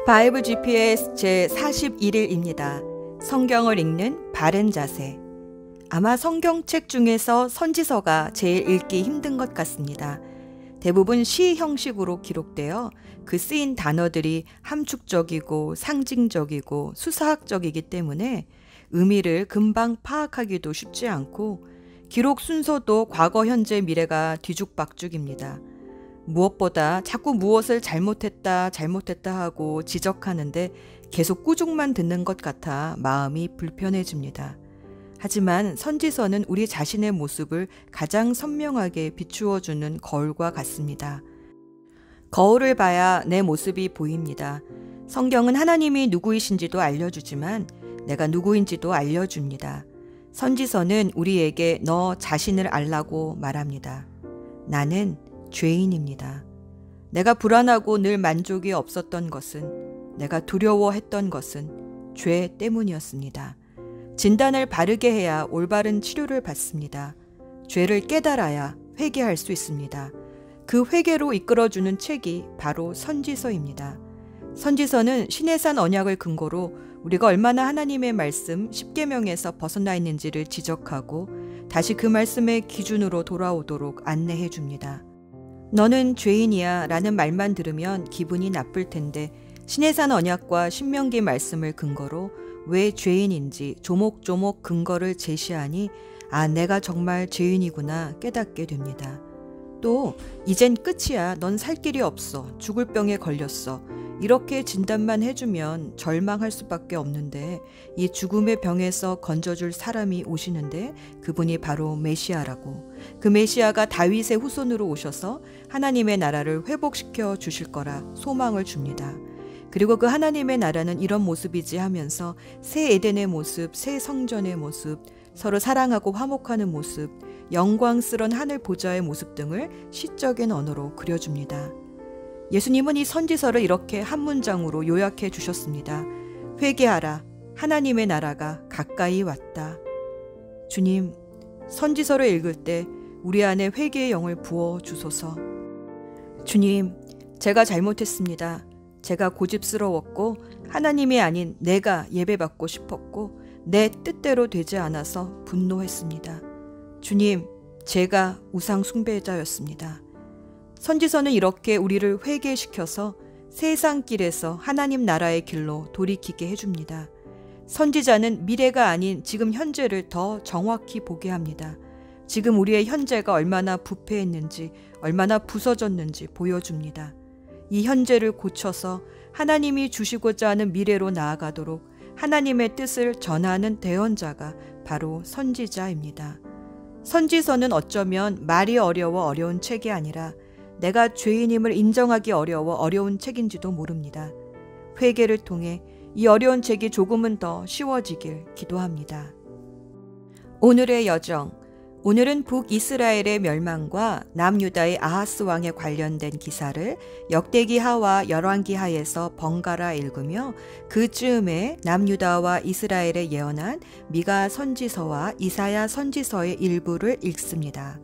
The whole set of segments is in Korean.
바이블 GPS 제41일입니다. 성경을 읽는 바른 자세. 아마 성경책 중에서 선지서가 제일 읽기 힘든 것 같습니다. 대부분 시 형식으로 기록되어 그 쓰인 단어들이 함축적이고 상징적이고 수사학적이기 때문에 의미를 금방 파악하기도 쉽지 않고 기록 순서도 과거, 현재, 미래가 뒤죽박죽입니다. 무엇보다 자꾸 무엇을 잘못했다 하고 지적하는데 계속 꾸중만 듣는 것 같아 마음이 불편해집니다. 하지만 선지서는 우리 자신의 모습을 가장 선명하게 비추어주는 거울과 같습니다. 거울을 봐야 내 모습이 보입니다. 성경은 하나님이 누구이신지도 알려주지만 내가 누구인지도 알려줍니다. 선지서는 우리에게 너 자신을 알라고 말합니다. 나는 죄인입니다. 내가 불안하고 늘 만족이 없었던 것은, 내가 두려워했던 것은 죄 때문이었습니다. 진단을 바르게 해야 올바른 치료를 받습니다. 죄를 깨달아야 회개할 수 있습니다. 그 회개로 이끌어주는 책이 바로 선지서입니다. 선지서는 시내산 언약을 근거로 우리가 얼마나 하나님의 말씀 십계명에서 벗어나 있는지를 지적하고 다시 그 말씀의 기준으로 돌아오도록 안내해 줍니다. 너는 죄인이야 라는 말만 들으면 기분이 나쁠 텐데 시내산 언약과 신명기 말씀을 근거로 왜 죄인인지 조목조목 근거를 제시하니 아, 내가 정말 죄인이구나 깨닫게 됩니다. 또 이젠 끝이야, 넌 살 길이 없어, 죽을 병에 걸렸어, 이렇게 진단만 해주면 절망할 수밖에 없는데 이 죽음의 병에서 건져줄 사람이 오시는데 그분이 바로 메시아라고, 그 메시아가 다윗의 후손으로 오셔서 하나님의 나라를 회복시켜 주실 거라 소망을 줍니다. 그리고 그 하나님의 나라는 이런 모습이지 하면서 새 에덴의 모습, 새 성전의 모습, 서로 사랑하고 화목하는 모습, 영광스런 하늘 보좌의 모습 등을 시적인 언어로 그려줍니다. 예수님은 이 선지서를 이렇게 한 문장으로 요약해 주셨습니다. 회개하라, 하나님의 나라가 가까이 왔다. 주님, 선지서를 읽을 때 우리 안에 회개의 영을 부어 주소서. 주님, 제가 잘못했습니다. 제가 고집스러웠고 하나님이 아닌 내가 예배받고 싶었고 내 뜻대로 되지 않아서 분노했습니다. 주님, 제가 우상 숭배자였습니다. 선지서는 이렇게 우리를 회개시켜서 세상 길에서 하나님 나라의 길로 돌이키게 해줍니다. 선지자는 미래가 아닌 지금 현재를 더 정확히 보게 합니다. 지금 우리의 현재가 얼마나 부패했는지, 얼마나 부서졌는지 보여줍니다. 이 현재를 고쳐서 하나님이 주시고자 하는 미래로 나아가도록 하나님의 뜻을 전하는 대언자가 바로 선지자입니다. 선지서는 어쩌면 말이 어려워 어려운 책이 아니라 내가 죄인임을 인정하기 어려워 어려운 책인지도 모릅니다. 회개를 통해 이 어려운 책이 조금은 더 쉬워지길 기도합니다. 오늘의 여정. 오늘은 북이스라엘의 멸망과 남유다의 아하스 왕에 관련된 기사를 역대기하와 열왕기하에서 번갈아 읽으며 그 즈음에 남유다와 이스라엘에 예언한 미가 선지서와 이사야 선지서의 일부를 읽습니다.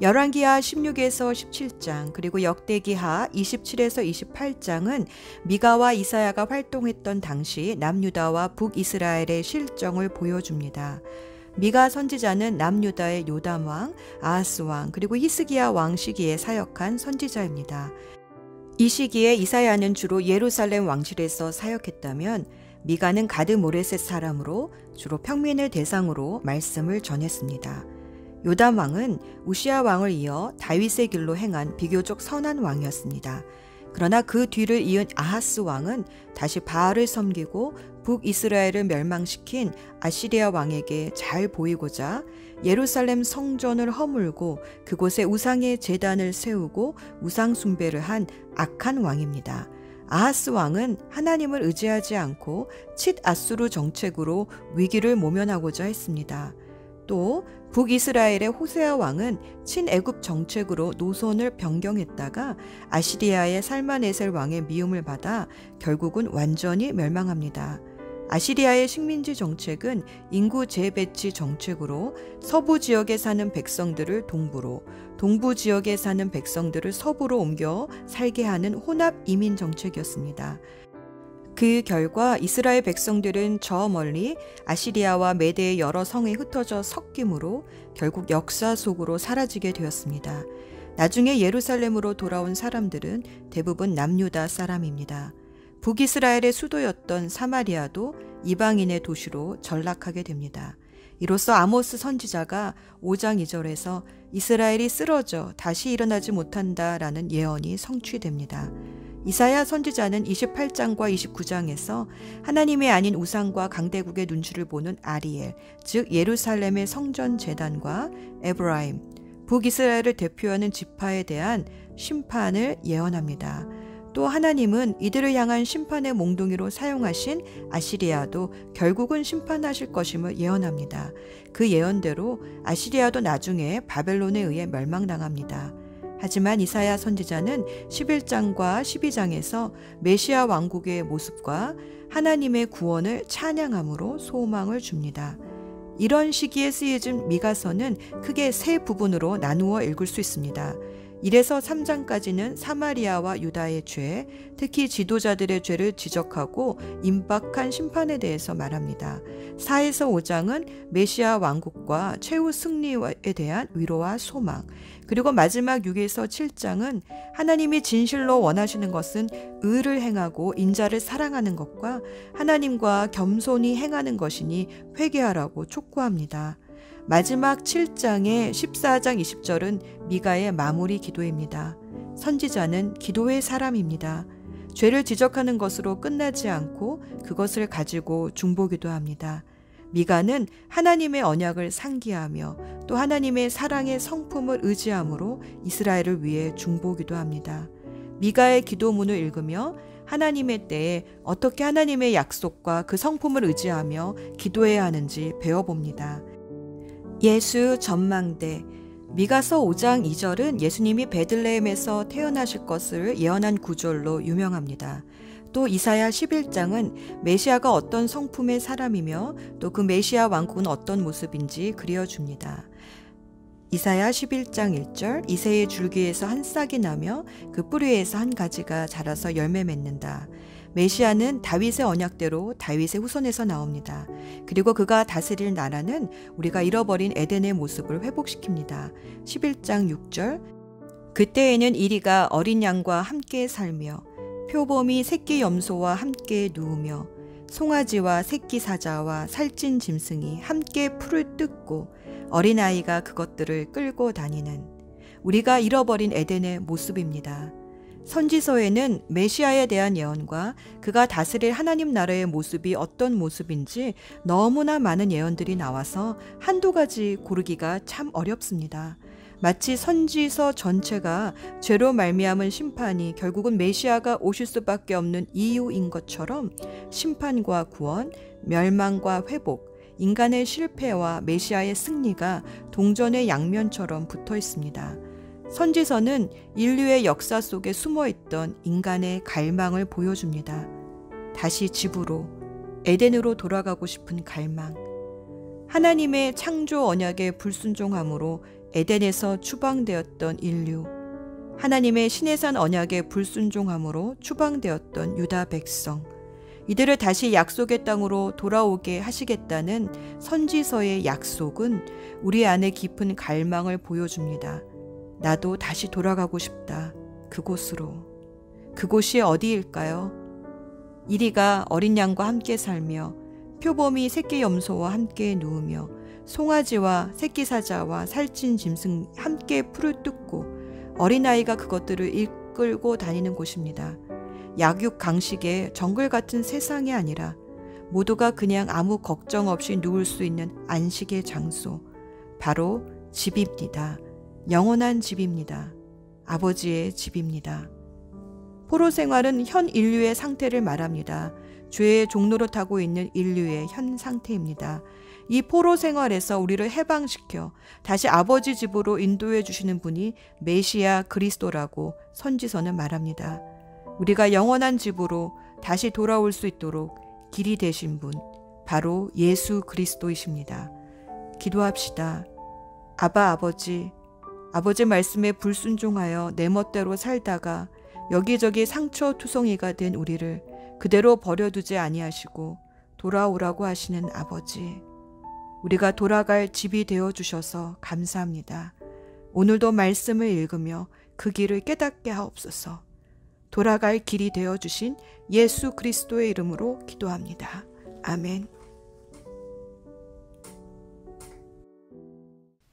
열왕기하 16에서 17장 그리고 역대기하 27에서 28장은 미가와 이사야가 활동했던 당시 남유다와 북이스라엘의 실정을 보여줍니다. 미가 선지자는 남유다의 요담 왕, 아하스 왕, 그리고 히스기야 왕 시기에 사역한 선지자입니다. 이 시기에 이사야는 주로 예루살렘 왕실에서 사역했다면 미가는 가드 모레셋 사람으로 주로 평민을 대상으로 말씀을 전했습니다. 요담 왕은 우시야 왕을 이어 다윗의 길로 행한 비교적 선한 왕이었습니다. 그러나 그 뒤를 이은 아하스 왕은 다시 바알을 섬기고 북이스라엘을 멸망시킨 아시리아 왕에게 잘 보이고자 예루살렘 성전을 허물고 그곳에 우상의 제단을 세우고 우상 숭배를 한 악한 왕입니다. 아하스 왕은 하나님을 의지하지 않고 칫-아수르 정책으로 위기를 모면하고자 했습니다. 또 북이스라엘의 호세아 왕은 친애굽 정책으로 노선을 변경했다가 아시리아의 살마네셀 왕의 미움을 받아 결국은 완전히 멸망합니다. 아시리아의 식민지 정책은 인구 재배치 정책으로 서부 지역에 사는 백성들을 동부로, 동부 지역에 사는 백성들을 서부로 옮겨 살게 하는 혼합 이민 정책이었습니다. 그 결과 이스라엘 백성들은 저 멀리 아시리아와 메대의 여러 성에 흩어져 섞임으로 결국 역사 속으로 사라지게 되었습니다. 나중에 예루살렘으로 돌아온 사람들은 대부분 남유다 사람입니다. 북이스라엘의 수도였던 사마리아도 이방인의 도시로 전락하게 됩니다. 이로써 아모스 선지자가 5장 2절에서 이스라엘이 쓰러져 다시 일어나지 못한다라는 예언이 성취됩니다. 이사야 선지자는 28장과 29장에서 하나님의 아닌 우상과 강대국의 눈치를 보는 아리엘, 즉 예루살렘의 성전 제단과 에브라임, 북이스라엘을 대표하는 지파에 대한 심판을 예언합니다. 또 하나님은 이들을 향한 심판의 몽둥이로 사용하신 아시리아도 결국은 심판하실 것임을 예언합니다. 그 예언대로 아시리아도 나중에 바벨론에 의해 멸망당합니다. 하지만 이사야 선지자는 11장과 12장에서 메시아 왕국의 모습과 하나님의 구원을 찬양함으로 소망을 줍니다. 이런 시기에 쓰여진 미가서는 크게 세 부분으로 나누어 읽을 수 있습니다. 1에서 3장까지는 사마리아와 유다의 죄, 특히 지도자들의 죄를 지적하고 임박한 심판에 대해서 말합니다. 4에서 5장은 메시아 왕국과 최후 승리에 대한 위로와 소망, 그리고 마지막 6에서 7장은 하나님이 진실로 원하시는 것은 의를 행하고 인자를 사랑하는 것과 하나님과 겸손히 행하는 것이니 회개하라고 촉구합니다. 마지막 7장의 14장 20절은 미가의 마무리 기도입니다. 선지자는 기도의 사람입니다. 죄를 지적하는 것으로 끝나지 않고 그것을 가지고 중보기도 합니다. 미가는 하나님의 언약을 상기하며 또 하나님의 사랑의 성품을 의지함으로 이스라엘을 위해 중보기도 합니다. 미가의 기도문을 읽으며 하나님의 때에 어떻게 하나님의 약속과 그 성품을 의지하며 기도해야 하는지 배워봅니다. 예수 전망대. 미가서 5장 2절은 예수님이 베들레헴에서 태어나실 것을 예언한 구절로 유명합니다. 또 이사야 11장은 메시아가 어떤 성품의 사람이며 또 그 메시아 왕국은 어떤 모습인지 그려줍니다. 이사야 11장 1절, 이새의 줄기에서 한 싹이 나며 그 뿌리에서 한 가지가 자라서 열매 맺는다. 메시아는 다윗의 언약대로 다윗의 후손에서 나옵니다. 그리고 그가 다스릴 나라는 우리가 잃어버린 에덴의 모습을 회복시킵니다. 11장 6절, 그때에는 이리가 어린 양과 함께 살며 표범이 새끼 염소와 함께 누우며 송아지와 새끼 사자와 살찐 짐승이 함께 풀을 뜯고 어린아이가 그것들을 끌고 다니는 우리가 잃어버린 에덴의 모습입니다. 선지서에는 메시아에 대한 예언과 그가 다스릴 하나님 나라의 모습이 어떤 모습인지 너무나 많은 예언들이 나와서 한두 가지 고르기가 참 어렵습니다. 마치 선지서 전체가 죄로 말미암은 심판이 결국은 메시아가 오실 수밖에 없는 이유인 것처럼 심판과 구원, 멸망과 회복, 인간의 실패와 메시아의 승리가 동전의 양면처럼 붙어 있습니다. 선지서는 인류의 역사 속에 숨어있던 인간의 갈망을 보여줍니다. 다시 집으로, 에덴으로 돌아가고 싶은 갈망. 하나님의 창조 언약에 불순종함으로 에덴에서 추방되었던 인류. 하나님의 시내산 언약에 불순종함으로 추방되었던 유다 백성. 이들을 다시 약속의 땅으로 돌아오게 하시겠다는 선지서의 약속은 우리 안에 깊은 갈망을 보여줍니다. 나도 다시 돌아가고 싶다. 그곳으로. 그곳이 어디일까요? 이리가 어린 양과 함께 살며 표범이 새끼 염소와 함께 누우며 송아지와 새끼 사자와 살찐 짐승 함께 풀을 뜯고 어린아이가 그것들을 이끌고 다니는 곳입니다. 약육 강식의 정글 같은 세상이 아니라 모두가 그냥 아무 걱정 없이 누울 수 있는 안식의 장소. 바로 집입니다. 영원한 집입니다. 아버지의 집입니다. 포로 생활은 현 인류의 상태를 말합니다. 죄의 종로로 타고 있는 인류의 현 상태입니다. 이 포로 생활에서 우리를 해방시켜 다시 아버지 집으로 인도해 주시는 분이 메시아 그리스도라고 선지서는 말합니다. 우리가 영원한 집으로 다시 돌아올 수 있도록 길이 되신 분, 바로 예수 그리스도이십니다. 기도합시다. 아바 아버지, 아버지 말씀에 불순종하여 내 멋대로 살다가 여기저기 상처투성이가 된 우리를 그대로 버려두지 아니하시고 돌아오라고 하시는 아버지, 우리가 돌아갈 집이 되어주셔서 감사합니다. 오늘도 말씀을 읽으며 그 길을 깨닫게 하옵소서. 돌아갈 길이 되어주신 예수 그리스도의 이름으로 기도합니다. 아멘.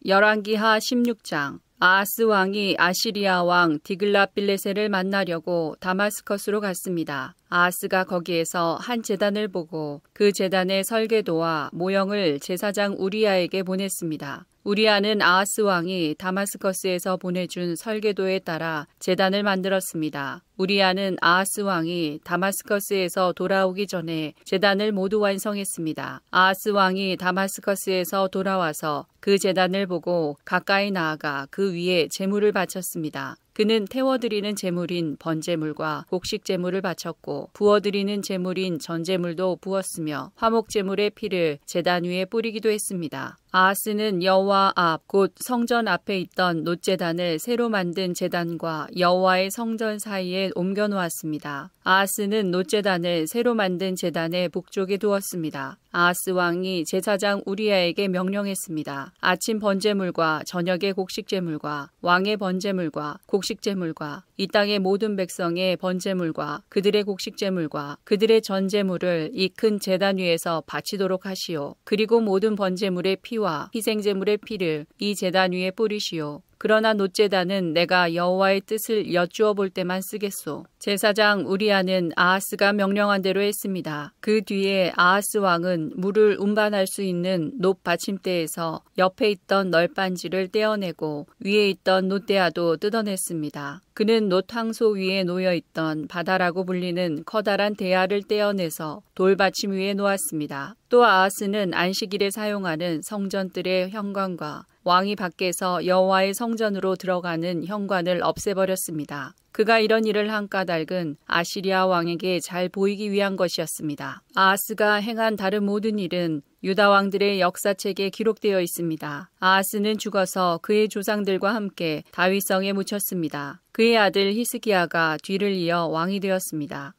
열왕기하 16장. 아하스 왕이 아시리아 왕 디글랏빌레셀을 만나려고 다마스커스로 갔습니다. 아하스가 거기에서 한 제단을 보고 그 제단의 설계도와 모형을 제사장 우리야에게 보냈습니다. 우리야는 아하스 왕이 다마스커스에서 보내준 설계도에 따라 제단을 만들었습니다. 우리야는 아하스 왕이 다마스커스에서 돌아오기 전에 제단을 모두 완성했습니다. 아하스 왕이 다마스커스에서 돌아와서 그 제단을 보고 가까이 나아가 그 위에 제물을 바쳤습니다. 그는 태워드리는 제물인 번제물과 곡식제물을 바쳤고 부어드리는 제물인 전제물도 부었으며 화목제물의 피를 제단 위에 뿌리기도 했습니다. 아하스는 여호와 앞 곧 성전 앞에 있던 놋제단을 새로 만든 제단과 여호와의 성전 사이에 옮겨 놓았습니다. 아하스는 놋제단을 새로 만든 제단의 북쪽에 두었습니다. 아하스 왕이 제사장 우리야에게 명령했습니다. 아침 번제물과 저녁의 곡식제물과 왕의 번제물과 곡식제물과 이 땅의 모든 백성의 번제물과 그들의 곡식제물과 그들의 전제물을 이 큰 제단 위에서 바치도록 하시오. 그리고 모든 번제물의 피와 희생제물의 피를 이 제단 위에 뿌리시오. 그러나 놋제단은 내가 여호와의 뜻을 여쭈어 볼 때만 쓰겠소. 제사장 우리야는 아하스가 명령한 대로 했습니다. 그 뒤에 아하스 왕은 물을 운반할 수 있는 놋 받침대에서 옆에 있던 널빤지를 떼어내고 위에 있던 놋대야도 뜯어냈습니다. 그는 놋 황소 위에 놓여있던 바다라고 불리는 커다란 대야를 떼어내서 돌받침 위에 놓았습니다. 또 아하스는 안식일에 사용하는 성전들의 현관과 왕이 밖에서 여호와의 성전으로 들어가는 현관을 없애버렸습니다. 그가 이런 일을 한 까닭은 아시리아 왕에게 잘 보이기 위한 것이었습니다. 아하스가 행한 다른 모든 일은 유다 왕들의 역사책에 기록되어 있습니다. 아하스는 죽어서 그의 조상들과 함께 다윗성에 묻혔습니다. 그의 아들 히스기야가 뒤를 이어 왕이 되었습니다.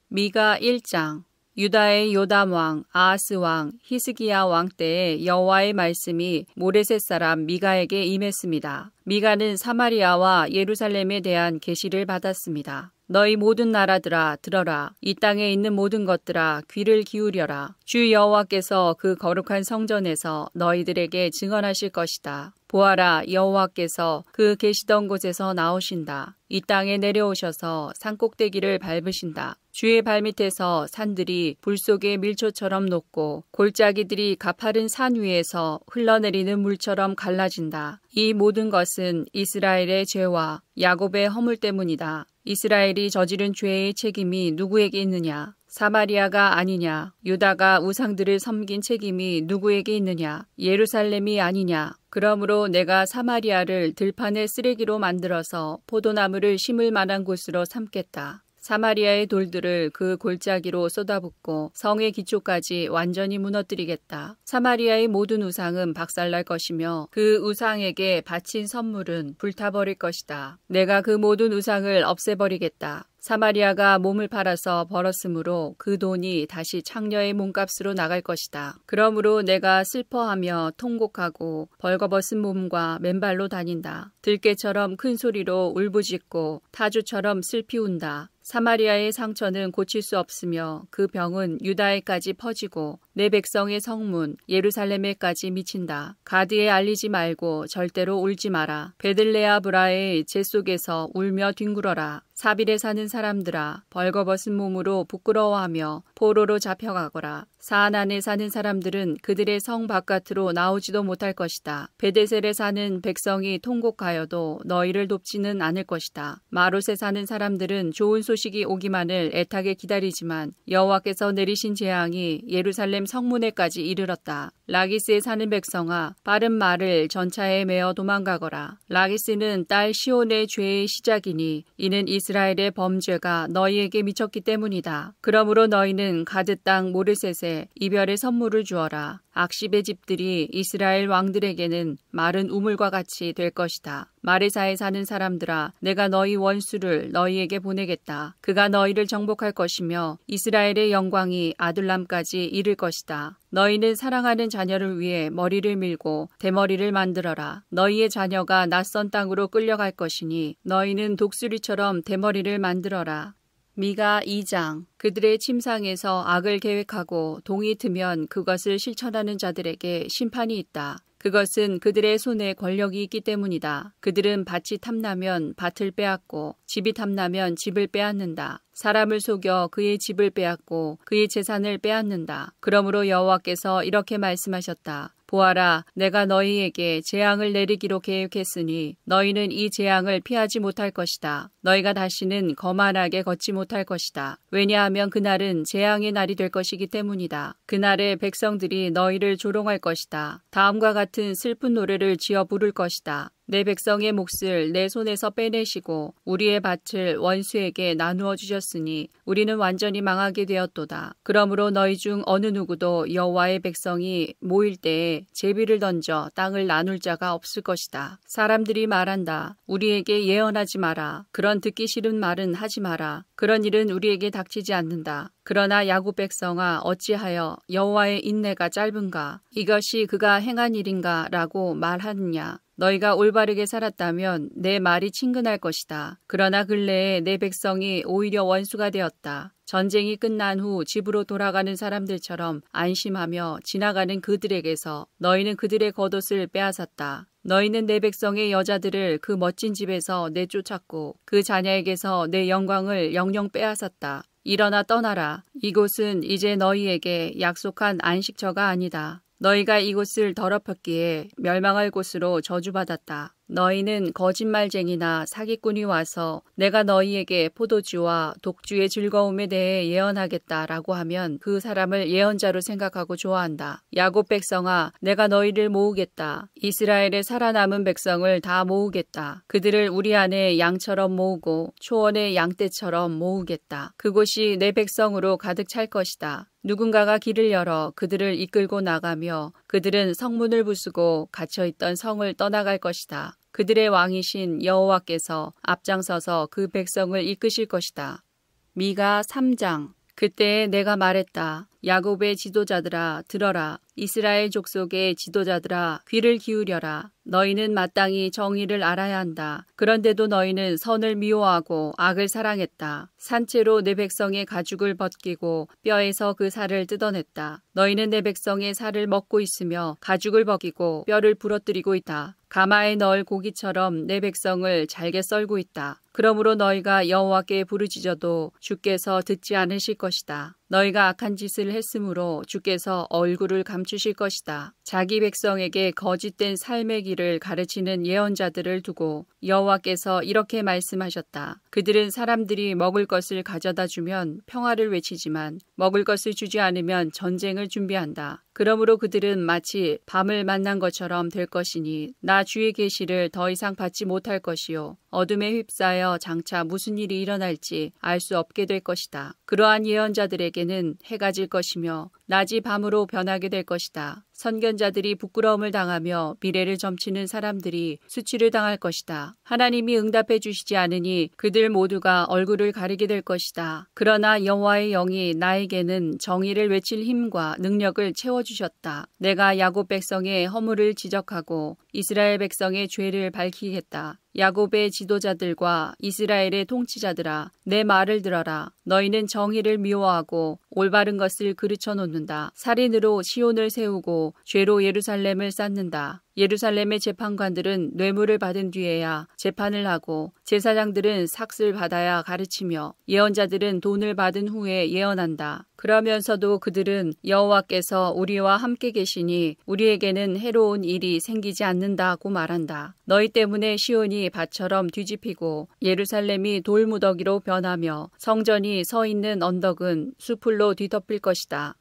미가 1장. 유다의 요담 왕, 아하스 왕, 히스기야 왕 때에 여호와의 말씀이 모레셋 사람 미가에게 임했습니다. 미가는 사마리아와 예루살렘에 대한 계시를 받았습니다. 너희 모든 나라들아 들어라. 이 땅에 있는 모든 것들아 귀를 기울여라. 주 여호와께서 그 거룩한 성전에서 너희들에게 증언하실 것이다. 보아라, 여호와께서 그 계시던 곳에서 나오신다. 이 땅에 내려오셔서 산꼭대기를 밟으신다. 주의 발밑에서 산들이 불 속의 밀초처럼 녹고 골짜기들이 가파른 산 위에서 흘러내리는 물처럼 갈라진다. 이 모든 것은 이스라엘의 죄와 야곱의 허물 때문이다. 이스라엘이 저지른 죄의 책임이 누구에게 있느냐? 사마리아가 아니냐? 유다가 우상들을 섬긴 책임이 누구에게 있느냐? 예루살렘이 아니냐? 그러므로 내가 사마리아를 들판의 쓰레기로 만들어서 포도나무를 심을 만한 곳으로 삼겠다. 사마리아의 돌들을 그 골짜기로 쏟아붓고 성의 기초까지 완전히 무너뜨리겠다. 사마리아의 모든 우상은 박살날 것이며 그 우상에게 바친 선물은 불타버릴 것이다. 내가 그 모든 우상을 없애버리겠다. 사마리아가 몸을 팔아서 벌었으므로 그 돈이 다시 창녀의 몸값으로 나갈 것이다. 그러므로 내가 슬퍼하며 통곡하고 벌거벗은 몸과 맨발로 다닌다. 들깨처럼 큰 소리로 울부짖고 타주처럼 슬피 운다. 사마리아의 상처는 고칠 수 없으며 그 병은 유다에까지 퍼지고 내 백성의 성문 예루살렘에까지 미친다. 가드에 알리지 말고 절대로 울지 마라. 베들레아 브라의 재 속에서 울며 뒹굴어라. 사빌에 사는 사람들아, 벌거벗은 몸으로 부끄러워하며 포로로 잡혀가거라. 사안 안에 사는 사람들은 그들의 성 바깥으로 나오지도 못할 것이다. 베데셀에 사는 백성이 통곡하여도 너희를 돕지는 않을 것이다. 마롯에 사는 사람들은 좋은 소식이 오기만을 애타게 기다리지만 여호와께서 내리신 재앙이 예루살렘 성문에까지 이르렀다. 라기스에 사는 백성아, 빠른 말을 전차에 메어 도망가거라. 라기스는 딸 시온의 죄의 시작이니 이는 이스라엘의 범죄가 너희에게 미쳤기 때문이다. 그러므로 너희는 가드 땅 모르셋에 이별의 선물을 주어라. 악십의 집들이 이스라엘 왕들에게는 마른 우물과 같이 될 것이다. 마레사에 사는 사람들아, 내가 너희 원수를 너희에게 보내겠다. 그가 너희를 정복할 것이며 이스라엘의 영광이 아둘람까지 이를 것이다. 너희는 사랑하는 자녀를 위해 머리를 밀고 대머리를 만들어라. 너희의 자녀가 낯선 땅으로 끌려갈 것이니 너희는 독수리처럼 대머리를 만들어라. 미가 2장. 그들의 침상에서 악을 계획하고 동이 트면 그것을 실천하는 자들에게 심판이 있다. 그것은 그들의 손에 권력이 있기 때문이다. 그들은 밭이 탐나면 밭을 빼앗고 집이 탐나면 집을 빼앗는다. 사람을 속여 그의 집을 빼앗고 그의 재산을 빼앗는다. 그러므로 여호와께서 이렇게 말씀하셨다. 보아라, 내가 너희에게 재앙을 내리기로 계획했으니 너희는 이 재앙을 피하지 못할 것이다. 너희가 다시는 거만하게 걷지 못할 것이다. 왜냐하면 그날은 재앙의 날이 될 것이기 때문이다. 그날에 백성들이 너희를 조롱할 것이다. 다음과 같은 슬픈 노래를 지어 부를 것이다. 내 백성의 몫을 내 손에서 빼내시고 우리의 밭을 원수에게 나누어 주셨으니 우리는 완전히 망하게 되었도다. 그러므로 너희 중 어느 누구도 여호와의 백성이 모일 때에 제비를 던져 땅을 나눌 자가 없을 것이다. 사람들이 말한다. 우리에게 예언하지 마라. 그런 듣기 싫은 말은 하지 마라. 그런 일은 우리에게 닥치지 않는다. 그러나 야곱 백성아, 어찌하여 여호와의 인내가 짧은가? 이것이 그가 행한 일인가? 라고 말하느냐? 너희가 올바르게 살았다면 내 말이 친근할 것이다. 그러나 근래에 내 백성이 오히려 원수가 되었다. 전쟁이 끝난 후 집으로 돌아가는 사람들처럼 안심하며 지나가는 그들에게서 너희는 그들의 겉옷을 빼앗았다. 너희는 내 백성의 여자들을 그 멋진 집에서 내쫓았고 그 자녀에게서 내 영광을 영영 빼앗았다. 일어나 떠나라. 이곳은 이제 너희에게 약속한 안식처가 아니다. 너희가 이곳을 더럽혔기에 멸망할 곳으로 저주받았다. 너희는 거짓말쟁이나 사기꾼이 와서 내가 너희에게 포도주와 독주의 즐거움에 대해 예언하겠다라고 하면 그 사람을 예언자로 생각하고 좋아한다. 야곱 백성아, 내가 너희를 모으겠다. 이스라엘의 살아남은 백성을 다 모으겠다. 그들을 우리 안에 양처럼 모으고 초원의 양떼처럼 모으겠다. 그곳이 내 백성으로 가득 찰 것이다. 누군가가 길을 열어 그들을 이끌고 나가며 그들은 성문을 부수고 갇혀있던 성을 떠나갈 것이다. 그들의 왕이신 여호와께서 앞장서서 그 백성을 이끄실 것이다. 미가 3장. 그때 내가 말했다. 야곱의 지도자들아, 들어라. 이스라엘 족속의 지도자들아, 귀를 기울여라. 너희는 마땅히 정의를 알아야 한다. 그런데도 너희는 선을 미워하고 악을 사랑했다. 산채로 내 백성의 가죽을 벗기고 뼈에서 그 살을 뜯어냈다. 너희는 내 백성의 살을 먹고 있으며 가죽을 벗기고 뼈를 부러뜨리고 있다. 가마에 넣을 고기처럼 내 백성을 잘게 썰고 있다. 그러므로 너희가 여호와께 부르짖어도 주께서 듣지 않으실 것이다. 너희가 악한 짓을 했으므로 주께서 얼굴을 감추실 것이다. 자기 백성에게 거짓된 삶의 길을 가르치는 예언자들을 두고 여호와께서 이렇게 말씀하셨다. 그들은 사람들이 먹을 것을 가져다 주면 평화를 외치지만 먹을 것을 주지 않으면 전쟁을 준비한다. 그러므로 그들은 마치 밤을 만난 것처럼 될 것이니 나 주의 계시를 더 이상 받지 못할 것이요 어둠에 휩싸여 장차 무슨 일이 일어날지 알 수 없게 될 것이다. 그러한 예언자들에게는 해가 질 것이며 낮이 밤으로 변하게 될 것이다. 선견자들이 부끄러움을 당하며 미래를 점치는 사람들이 수치를 당할 것이다. 하나님이 응답해 주시지 않으니 그들 모두가 얼굴을 가리게 될 것이다. 그러나 여호와의 영이 나에게는 정의를 외칠 힘과 능력을 채워주셨다. 내가 야곱 백성의 허물을 지적하고 이스라엘 백성의 죄를 밝히겠다. 야곱의 지도자들과 이스라엘의 통치자들아, 내 말을 들어라. 너희는 정의를 미워하고 올바른 것을 그르쳐 놓는다. 살인으로 시온을 세우고 죄로 예루살렘을 쌓는다. 예루살렘의 재판관들은 뇌물을 받은 뒤에야 재판을 하고 제사장들은 삭슬 받아야 가르치며 예언자들은 돈을 받은 후에 예언한다. 그러면서도 그들은 여호와께서 우리와 함께 계시니 우리에게는 해로운 일이 생기지 않는다고 말한다. 너희 때문에 시온이 밭처럼 뒤집히고 예루살렘이 돌무더기로 변하며 성전이 서 있는 언덕은 수풀로 뒤덮일 것이다.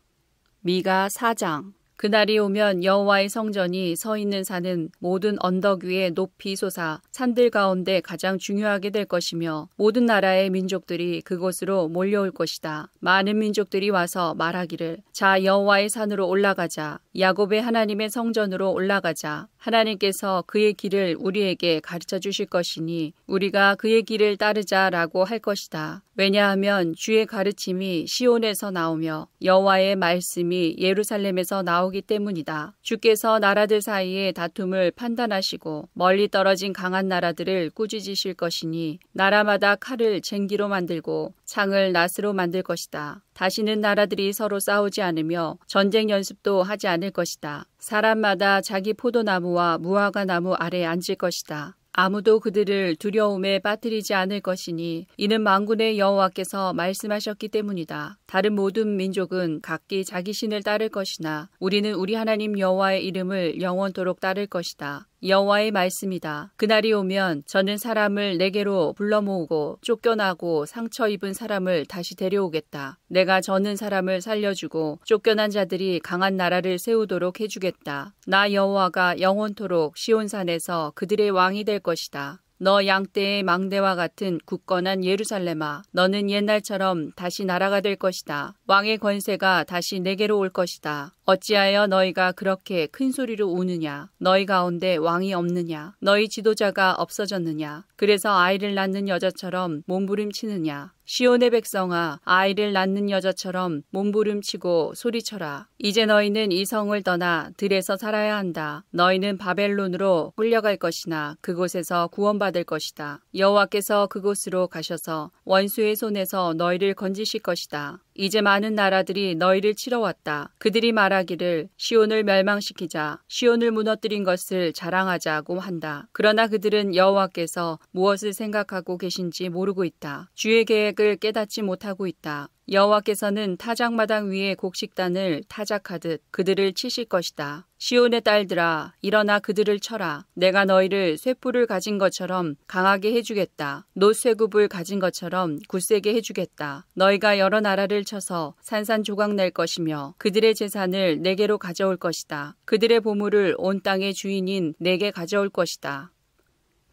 미가 4장. 그날이 오면 여호와의 성전이 서 있는 산은 모든 언덕 위에 높이 솟아 산들 가운데 가장 중요하게 될 것이며 모든 나라의 민족들이 그곳으로 몰려올 것이다. 많은 민족들이 와서 말하기를 자 여호와의 산으로 올라가자. 야곱의 하나님의 성전으로 올라가자. 하나님께서 그의 길을 우리에게 가르쳐 주실 것이니 우리가 그의 길을 따르자라고 할 것이다. 왜냐하면 주의 가르침이 시온에서 나오며 여호와의 말씀이 예루살렘에서 나오기 때문이다. 주께서 나라들 사이의 다툼을 판단하시고 멀리 떨어진 강한 나라들을 꾸짖으실 것이니 나라마다 칼을 쟁기로 만들고 창을 낫으로 만들 것이다. 다시는 나라들이 서로 싸우지 않으며 전쟁 연습도 하지 않을 것이다. 사람마다 자기 포도나무와 무화과 나무 아래 앉을 것이다. 아무도 그들을 두려움에 빠뜨리지 않을 것이니 이는 만군의 여호와께서 말씀하셨기 때문이다. 다른 모든 민족은 각기 자기 신을 따를 것이나 우리는 우리 하나님 여호와의 이름을 영원토록 따를 것이다. 여호와의 말씀이다. 그날이 오면 저는 사람을 내게로 불러 모으고 쫓겨나고 상처 입은 사람을 다시 데려오겠다. 내가 저는 사람을 살려주고 쫓겨난 자들이 강한 나라를 세우도록 해주겠다. 나 여호와가 영원토록 시온산에서 그들의 왕이 될 것이다. 너 양떼의 망대와 같은 굳건한 예루살렘아, 너는 옛날처럼 다시 나라가 될 것이다. 왕의 권세가 다시 내게로 올 것이다. 어찌하여 너희가 그렇게 큰 소리로 우느냐? 너희 가운데 왕이 없느냐? 너희 지도자가 없어졌느냐? 그래서 아이를 낳는 여자처럼 몸부림치느냐? 시온의 백성아, 아이를 낳는 여자처럼 몸부림치고 소리쳐라. 이제 너희는 이 성을 떠나 들에서 살아야 한다. 너희는 바벨론으로 끌려갈 것이나 그곳에서 구원받을 것이다. 여호와께서 그곳으로 가셔서 원수의 손에서 너희를 건지실 것이다. 이제 많은 나라들이 너희를 치러 왔다. 그들이 말하기를 시온을 멸망시키자, 시온을 무너뜨린 것을 자랑하자고 한다. 그러나 그들은 여호와께서 무엇을 생각하고 계신지 모르고 있다. 주의 계획을 깨닫지 못하고 있다. 여호와께서는 타작마당 위에 곡식단을 타작하듯 그들을 치실 것이다. 시온의 딸들아, 일어나 그들을 쳐라. 내가 너희를 쇠뿔을 가진 것처럼 강하게 해주겠다. 노쇠굽을 가진 것처럼 굳세게 해주겠다. 너희가 여러 나라를 쳐서 산산조각 낼 것이며 그들의 재산을 내게로 가져올 것이다. 그들의 보물을 온 땅의 주인인 내게 가져올 것이다.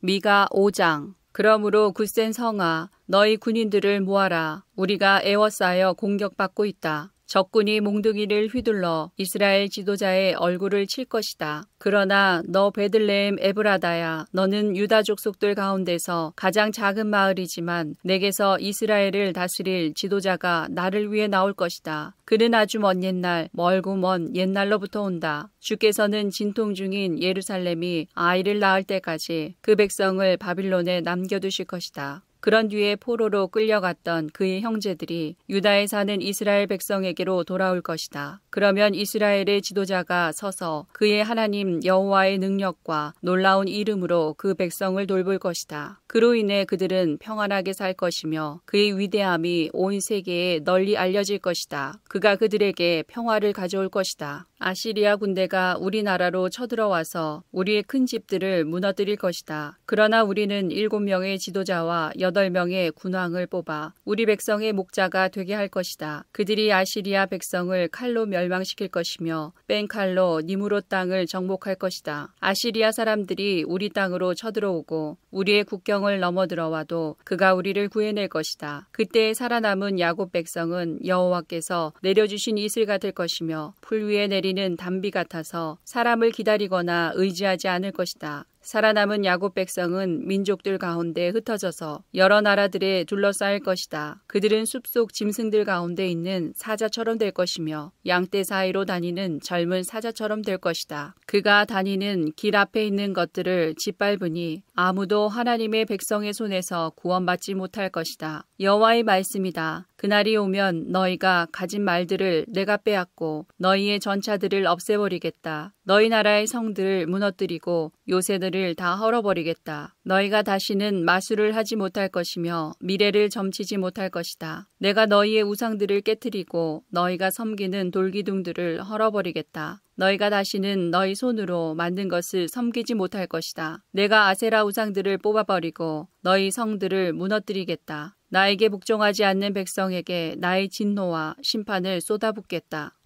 미가 5장. 그러므로 굳센 성아, 너희 군인들을 모아라. 우리가 에워싸여 공격받고 있다. 적군이 몽둥이를 휘둘러 이스라엘 지도자의 얼굴을 칠 것이다. 그러나 너 베들레헴 에브라다야, 너는 유다 족속들 가운데서 가장 작은 마을이지만 내게서 이스라엘을 다스릴 지도자가 나를 위해 나올 것이다. 그는 아주 먼 옛날, 멀고 먼 옛날로부터 온다. 주께서는 진통 중인 예루살렘이 아이를 낳을 때까지 그 백성을 바빌론에 남겨두실 것이다. 그런 뒤에 포로로 끌려갔던 그의 형제들이 유다에 사는 이스라엘 백성에게로 돌아올 것이다. 그러면 이스라엘의 지도자가 서서 그의 하나님 여호와의 능력과 놀라운 이름으로 그 백성을 돌볼 것이다. 그로 인해 그들은 평안하게 살 것이며 그의 위대함이 온 세계에 널리 알려질 것이다. 그가 그들에게 평화를 가져올 것이다. 아시리아 군대가 우리나라로 쳐들어와서 우리의 큰 집들을 무너뜨릴 것이다. 그러나 우리는 7명의 지도자와 8명의 군왕을 뽑아 우리 백성의 목자가 되게 할 것이다. 그들이 아시리아 백성을 칼로 멸망시킬 것이며 뺀 칼로 니므롯 땅을 정복할 것이다. 아시리아 사람들이 우리 땅으로 쳐들어오고 우리의 국경을 넘어들어와도 그가 우리를 구해낼 것이다. 그때 살아남은 야곱 백성은 여호와께서 내려주신 이슬 같을 것이며 풀 위에 내리는 담비 같아서 사람을 기다리거나 의지하지 않을 것이다. 살아남은 야곱 백성은 민족들 가운데 흩어져서 여러 나라들에 둘러싸일 것이다. 그들은 숲속 짐승들 가운데 있는 사자처럼 될 것이며 양떼 사이로 다니는 젊은 사자처럼 될 것이다. 그가 다니는 길 앞에 있는 것들을 짓밟으니 아무도 하나님의 백성의 손에서 구원받지 못할 것이다. 여호와의 말씀이다. 그날이 오면 너희가 가진 말들을 내가 빼앗고 너희의 전차들을 없애버리겠다. 너희 나라의 성들을 무너뜨리고 요새들을 다 헐어버리겠다. 너희가 다시는 마술을 하지 못할 것이며 미래를 점치지 못할 것이다. 내가 너희의 우상들을 깨트리고 너희가 섬기는 돌기둥들을 헐어버리겠다. 너희가 다시는 너희 손으로 만든 것을 섬기지 못할 것이다. 내가 아세라 우상들을 뽑아버리고 너희 성들을 무너뜨리겠다. 나에게 복종하지 않는 백성에게 나의 진노와 심판을 쏟아붓겠다.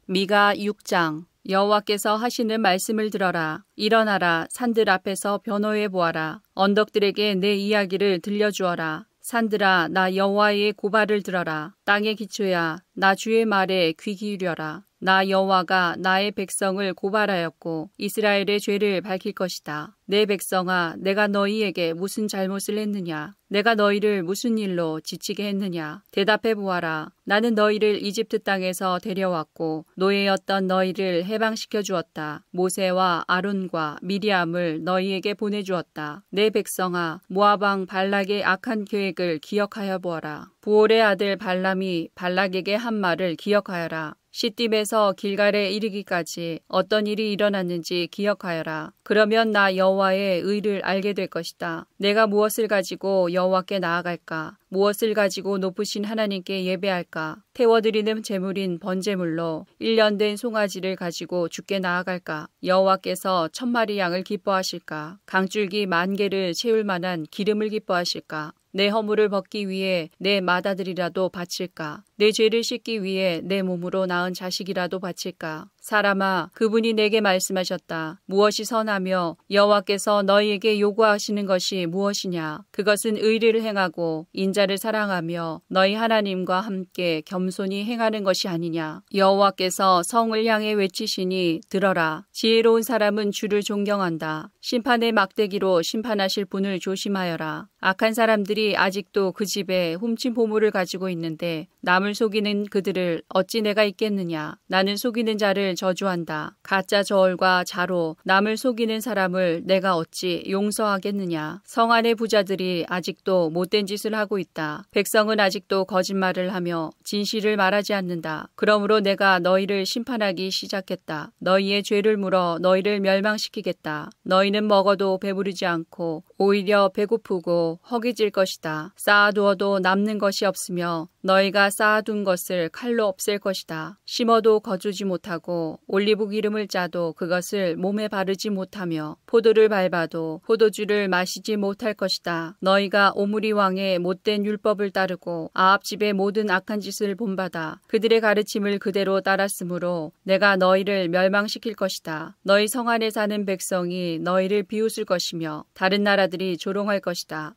미가 6장. 여호와께서 하시는 말씀을 들어라. 일어나라. 산들 앞에서 변호해 보아라. 언덕들에게 내 이야기를 들려주어라. 산들아, 나 여호와의 고발을 들어라. 땅의 기초야, 나 주의 말에 귀 기울여라. 나 여호와가 나의 백성을 고발하였고 이스라엘의 죄를 밝힐 것이다. 내 백성아, 내가 너희에게 무슨 잘못을 했느냐? 내가 너희를 무슨 일로 지치게 했느냐? 대답해 보아라. 나는 너희를 이집트 땅에서 데려왔고 노예였던 너희를 해방시켜 주었다. 모세와 아론과 미리암을 너희에게 보내주었다. 내 백성아, 모압 왕 발락의 악한 계획을 기억하여 보아라. 부올의 아들 발람이 발락에게 한 말을 기억하여라. 시딤에서 길갈에 이르기까지 어떤 일이 일어났는지 기억하여라. 그러면 나 여호와의 의를 알게 될 것이다. 내가 무엇을 가지고 여호와께 나아갈까? 무엇을 가지고 높으신 하나님께 예배할까? 태워드리는 제물인 번제물로 1년 된 송아지를 가지고 주께 나아갈까? 여호와께서 1000마리 양을 기뻐하실까? 강줄기 10,000개를 채울 만한 기름을 기뻐하실까? 내 허물을 벗기 위해 내 맏아들이라도 바칠까? 내 죄를 씻기 위해 내 몸으로 낳은 자식이라도 바칠까? 사람아, 그분이 내게 말씀하셨다. 무엇이 선하며 여호와께서 너희에게 요구하시는 것이 무엇이냐? 그것은 의리를 행하고 인자를 사랑하며 너희 하나님과 함께 겸손히 행하는 것이 아니냐? 여호와께서 성을 향해 외치시니 들어라. 지혜로운 사람은 주를 존경한다. 심판의 막대기로 심판하실 분을 조심하여라. 악한 사람들이 아직도 그 집에 훔친 보물을 가지고 있는데 남을 속이는 그들을 어찌 내가 잊겠느냐? 나는 속이는 자를 저주한다. 가짜 저울과 자로 남을 속이는 사람을 내가 어찌 용서하겠느냐? 성 안의 부자들이 아직도 못된 짓을 하고 있다. 백성은 아직도 거짓말을 하며 진실을 말하지 않는다. 그러므로 내가 너희를 심판하기 시작했다. 너희의 죄를 물어 너희를 멸망시키겠다. 너희는 먹어도 배부르지 않고 오히려 배고프고 허기질 것이다. 쌓아두어도 남는 것이 없으며 너희가 쌓아둔 것을 칼로 없앨 것이다. 심어도 거두지 못하고 올리브 기름을 짜도 그것을 몸에 바르지 못하며 포도를 밟아도 포도주를 마시지 못할 것이다. 너희가 오므리 왕의 못된 율법을 따르고 아합 집의 모든 악한 짓을 본받아 그들의 가르침을 그대로 따랐으므로 내가 너희를 멸망시킬 것이다. 너희 성 안에 사는 백성이 너희를 비웃을 것이며 다른 나라들이 조롱할 것이다.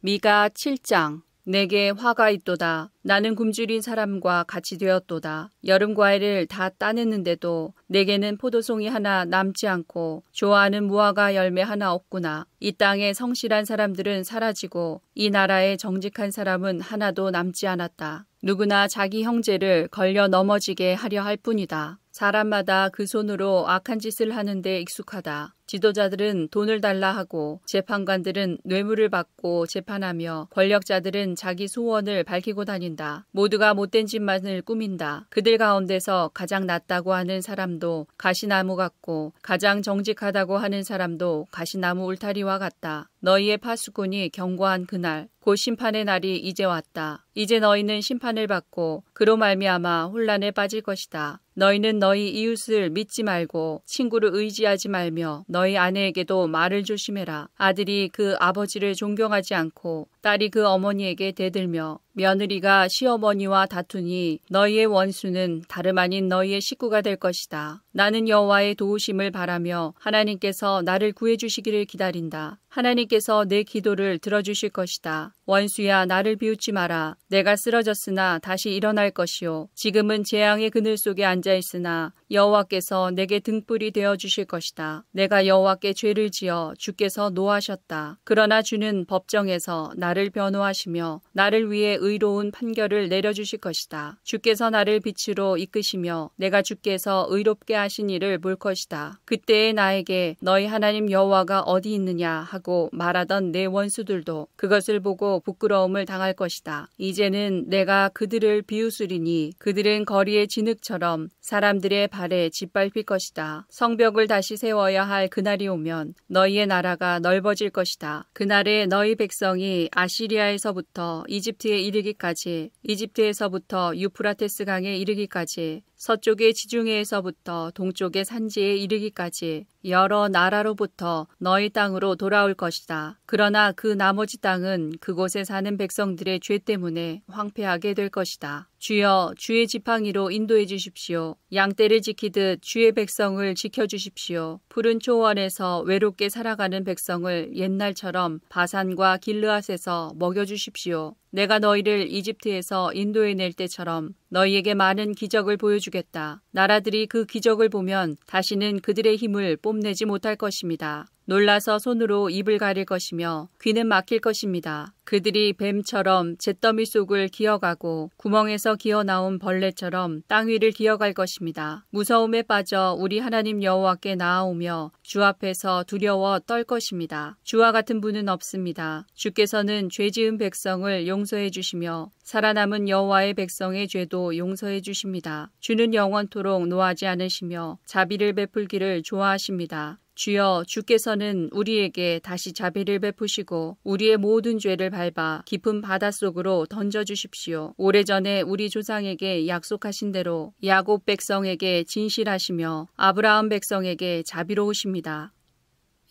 미가 7장. 내게 화가 있도다. 나는 굶주린 사람과 같이 되었도다. 여름 과일을 다 따냈는데도 내게는 포도송이 하나 남지 않고 좋아하는 무화과 열매 하나 없구나. 이 땅의 성실한 사람들은 사라지고 이 나라의 정직한 사람은 하나도 남지 않았다. 누구나 자기 형제를 걸려 넘어지게 하려 할 뿐이다. 사람마다 그 손으로 악한 짓을 하는데 익숙하다. 지도자들은 돈을 달라 하고 재판관들은 뇌물을 받고 재판하며 권력자들은 자기 소원을 밝히고 다닌다. 모두가 못된 짓만을 꾸민다. 그들 가운데서 가장 낫다고 하는 사람도 가시나무 같고 가장 정직하다고 하는 사람도 가시나무 울타리와 같다. 너희의 파수꾼이 경고한 그날 곧 심판의 날이 이제 왔다. 이제 너희는 심판을 받고 그로 말미암아 혼란에 빠질 것이다. 너희는 너희 이웃을 믿지 말고 친구를 의지하지 말며 너희 아내에게도 말을 조심해라. 아들이 그 아버지를 존경하지 않고 딸이 그 어머니에게 대들며 며느리가 시어머니와 다투니 너희의 원수는 다름 아닌 너희의 식구가 될 것이다. 나는 여호와의 도우심을 바라며 하나님께서 나를 구해주시기를 기다린다. 하나님께서 내 기도를 들어주실 것이다. 원수야, 나를 비웃지 마라. 내가 쓰러졌으나 다시 일어날 것이요. 지금은 재앙의 그늘 속에 앉아있으나 여호와께서 내게 등불이 되어주실 것이다. 내가 여호와께 죄를 지어 주께서 노하셨다. 그러나 주는 법정에서 나를 변호하시며 나를 위해 의로운 판결을 내려주실 것이다. 주께서 나를 빛으로 이끄시며 내가 주께서 의롭게 하신 일을 볼 것이다. 그때에 나에게 너희 하나님 여호와가 어디 있느냐 하고 말하던 내 원수들도 그것을 보고 부끄러움을 당할 것이다. 이제는 내가 그들을 비웃으리니 그들은 거리의 진흙처럼 사람들의 발에 짓밟힐 것이다. 성벽을 다시 세워야 할 그날이 오면 너희의 나라가 넓어질 것이다. 그날에 너희 백성이 아시리아에서부터 이집트에 이르기까지, 이집트에서부터 유프라테스 강에 이르기까지, 서쪽의 지중해에서부터 동쪽의 산지에 이르기까지 여러 나라로부터 너희 땅으로 돌아올 것이다. 그러나 그 나머지 땅은 그곳에 사는 백성들의 죄 때문에 황폐하게 될 것이다. 주여, 주의 지팡이로 인도해 주십시오. 양떼를 지키듯 주의 백성을 지켜주십시오. 푸른 초원에서 외롭게 살아가는 백성을 옛날처럼 바산과 길르앗에서 먹여주십시오. 내가 너희를 이집트에서 인도해낼 때처럼 너희에게 많은 기적을 보여주겠다. 나라들이 그 기적을 보면 다시는 그들의 힘을 뽐내지 못할 것입니다. 놀라서 손으로 입을 가릴 것이며 귀는 막힐 것입니다. 그들이 뱀처럼 잿더미 속을 기어가고 구멍에서 기어나온 벌레처럼 땅 위를 기어갈 것입니다. 무서움에 빠져 우리 하나님 여호와께 나아오며 주 앞에서 두려워 떨 것입니다. 주와 같은 분은 없습니다. 주께서는 죄 지은 백성을 용서해 주시며 살아남은 여호와의 백성의 죄도 용서해 주십니다. 주는 영원토록 노하지 않으시며 자비를 베풀기를 좋아하십니다. 주여, 주께서는 우리에게 다시 자비를 베푸시고 우리의 모든 죄를 밟아 깊은 바닷속으로 던져주십시오. 오래전에 우리 조상에게 약속하신 대로 야곱 백성에게 진실하시며 아브라함 백성에게 자비로우십니다.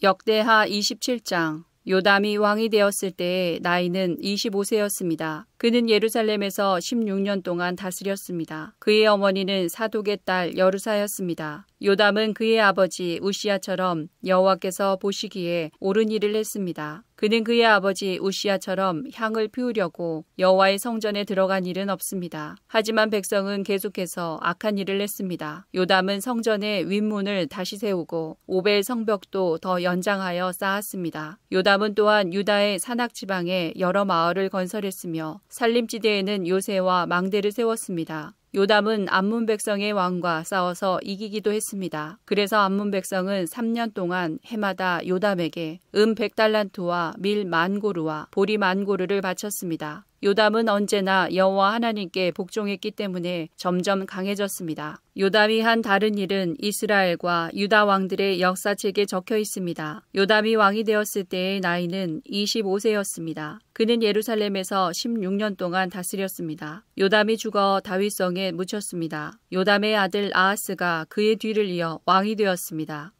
역대하 27장. 요담이 왕이 되었을 때의 나이는 25세였습니다. 그는 예루살렘에서 16년 동안 다스렸습니다. 그의 어머니는 사독의 딸 여루사였습니다. 요담은 그의 아버지 우시야처럼 여호와께서 보시기에 옳은 일을 했습니다. 그는 그의 아버지 우시야처럼 향을 피우려고 여호와의 성전에 들어간 일은 없습니다. 하지만 백성은 계속해서 악한 일을 했습니다. 요담은 성전의 윗문을 다시 세우고 오벨 성벽도 더 연장하여 쌓았습니다. 요담은 또한 유다의 산악지방에 여러 마을을 건설했으며 산림지대에는 요새와 망대를 세웠습니다. 요담은 암몬 백성의 왕과 싸워서 이기기도 했습니다. 그래서 암몬 백성은 3년 동안 해마다 요담에게 100달란트와 밀 10,000고루와 보리 10,000고루를 바쳤습니다. 요담은 언제나 여호와 하나님께 복종했기 때문에 점점 강해졌습니다. 요담이 한 다른 일은 이스라엘과 유다 왕들의 역사책에 적혀 있습니다. 요담이 왕이 되었을 때의 나이는 25세였습니다. 그는 예루살렘에서 16년 동안 다스렸습니다. 요담이 죽어 다윗성에 묻혔습니다. 요담의 아들 아하스가 그의 뒤를 이어 왕이 되었습니다.